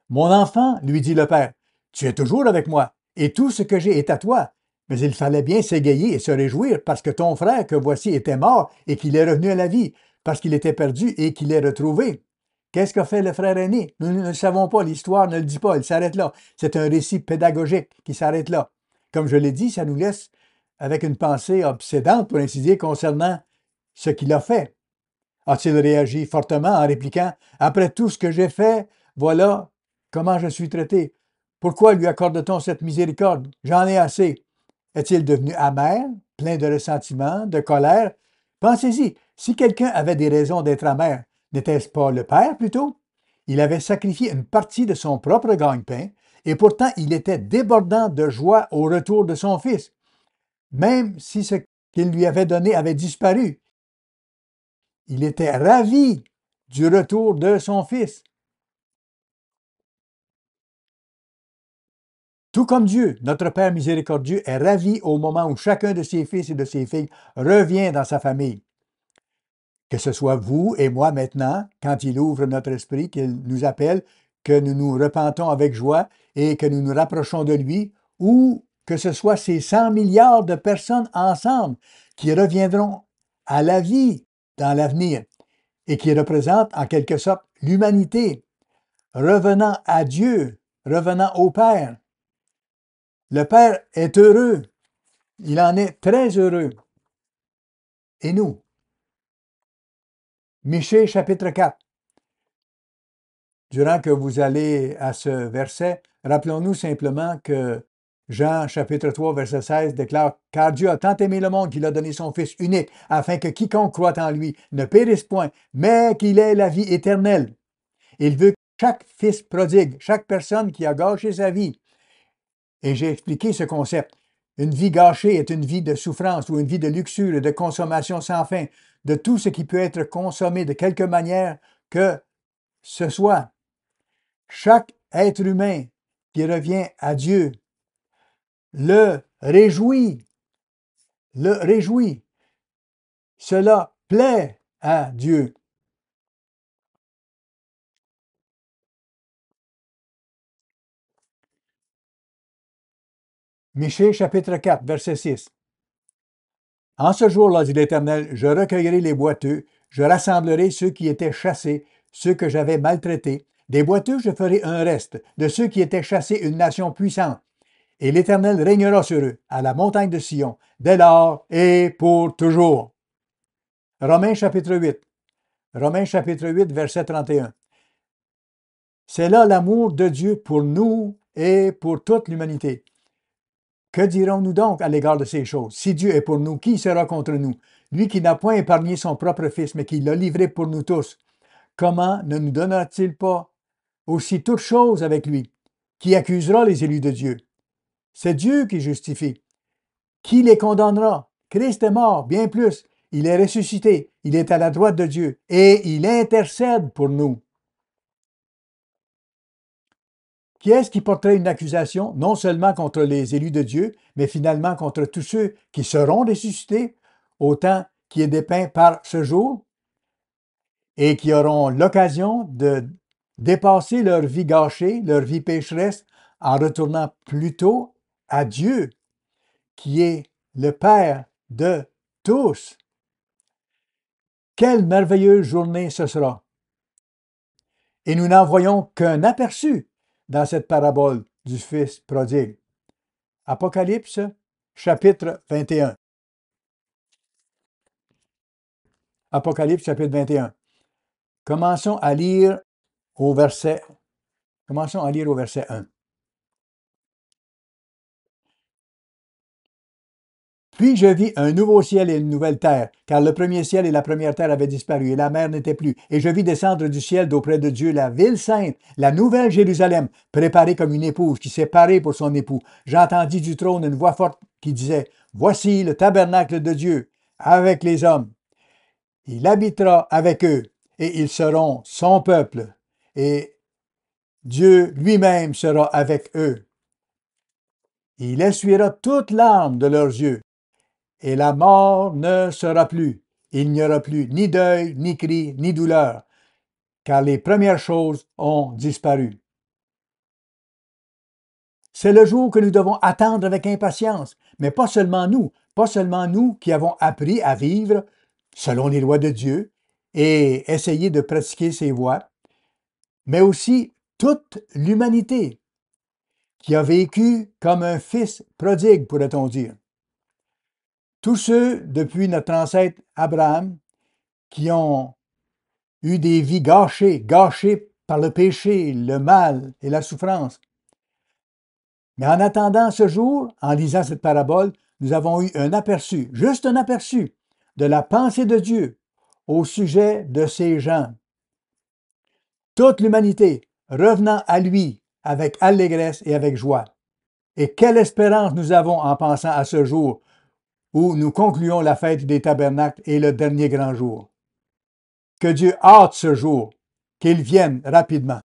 « Mon enfant, lui dit le Père, tu es toujours avec moi, et tout ce que j'ai est à toi. Mais il fallait bien s'égayer et se réjouir, parce que ton frère que voici était mort, et qu'il est revenu à la vie, parce qu'il était perdu et qu'il est retrouvé. » Qu'est-ce qu'a fait le frère aîné? Nous ne le savons pas, l'histoire ne le dit pas, elle s'arrête là. C'est un récit pédagogique qui s'arrête là. Comme je l'ai dit, ça nous laisse avec une pensée obsédante, pour ainsi dire, concernant ce qu'il a fait. A-t-il réagi fortement en répliquant « Après tout ce que j'ai fait, voilà comment je suis traité. Pourquoi lui accorde-t-on cette miséricorde? J'en ai assez. » Est-il devenu amer, plein de ressentiment, de colère? Pensez-y, si quelqu'un avait des raisons d'être amer, n'était-ce pas le Père plutôt? Il avait sacrifié une partie de son propre gagne-pain, et pourtant il était débordant de joie au retour de son fils. Même si ce qu'il lui avait donné avait disparu, il était ravi du retour de son fils. Tout comme Dieu, notre Père miséricordieux, est ravi au moment où chacun de ses fils et de ses filles revient dans sa famille. Que ce soit vous et moi maintenant, quand il ouvre notre esprit, qu'il nous appelle, que nous nous repentons avec joie et que nous nous rapprochons de lui, ou que ce soit ces 100 milliards de personnes ensemble qui reviendront à la vie dans l'avenir et qui représentent en quelque sorte l'humanité, revenant à Dieu, revenant au Père. Le Père est heureux, il en est très heureux. Et nous? Michée chapitre 4. Durant que vous allez à ce verset, rappelons-nous simplement que Jean chapitre 3 verset 16 déclare « Car Dieu a tant aimé le monde qu'il a donné son Fils unique, afin que quiconque croit en lui ne périsse point, mais qu'il ait la vie éternelle. » Il veut que chaque fils prodigue, chaque personne qui a gâché sa vie, et j'ai expliqué ce concept. Une vie gâchée est une vie de souffrance ou une vie de luxure et de consommation sans fin, de tout ce qui peut être consommé de quelque manière que ce soit. Chaque être humain qui revient à Dieu le réjouit. Cela plaît à Dieu. Michée chapitre 4, verset 6. En ce jour-là, dit l'Éternel, je recueillerai les boiteux, je rassemblerai ceux qui étaient chassés, ceux que j'avais maltraités. Des boiteux, je ferai un reste, de ceux qui étaient chassés, une nation puissante. Et l'Éternel régnera sur eux, à la montagne de Sion, dès lors et pour toujours. Romains chapitre 8. Romains chapitre 8, verset 31. C'est là l'amour de Dieu pour nous et pour toute l'humanité. Que dirons-nous donc à l'égard de ces choses? Si Dieu est pour nous, qui sera contre nous? Lui qui n'a point épargné son propre Fils, mais qui l'a livré pour nous tous. Comment ne nous donnera-t-il pas aussi toutes choses avec lui? Qui accusera les élus de Dieu? C'est Dieu qui justifie. Qui les condamnera? Christ est mort, bien plus. Il est ressuscité, il est à la droite de Dieu, et il intercède pour nous. Qui est-ce qui porterait une accusation, non seulement contre les élus de Dieu, mais finalement contre tous ceux qui seront ressuscités, au temps qui est dépeint par ce jour, et qui auront l'occasion de dépasser leur vie gâchée, leur vie pécheresse, en retournant plutôt à Dieu, qui est le Père de tous. Quelle merveilleuse journée ce sera! Et nous n'en voyons qu'un aperçu dans cette parabole du Fils prodigue. Apocalypse, chapitre 21. Apocalypse, chapitre 21. Commençons à lire au verset 1. Puis je vis un nouveau ciel et une nouvelle terre, car le premier ciel et la première terre avaient disparu, et la mer n'était plus. Et je vis descendre du ciel d'auprès de Dieu la ville sainte, la nouvelle Jérusalem, préparée comme une épouse qui s'est parée pour son époux. J'entendis du trône une voix forte qui disait, « Voici le tabernacle de Dieu avec les hommes. Il habitera avec eux, et ils seront son peuple, et Dieu lui-même sera avec eux. Il essuiera toute larme de leurs yeux. Et la mort ne sera plus. Il n'y aura plus ni deuil, ni cri, ni douleur, car les premières choses ont disparu. » C'est le jour que nous devons attendre avec impatience, mais pas seulement nous qui avons appris à vivre selon les lois de Dieu et essayer de pratiquer ses voies, mais aussi toute l'humanité qui a vécu comme un fils prodigue, pourrait-on dire. Tous ceux, depuis notre ancêtre Abraham, qui ont eu des vies gâchées par le péché, le mal et la souffrance. Mais en attendant ce jour, en lisant cette parabole, nous avons eu un aperçu, juste un aperçu, de la pensée de Dieu au sujet de ces gens. Toute l'humanité revenant à lui avec allégresse et avec joie. Et quelle espérance nous avons en pensant à ce jour où nous concluons la fête des tabernacles et le dernier grand jour. Que Dieu hâte ce jour, qu'il vienne rapidement.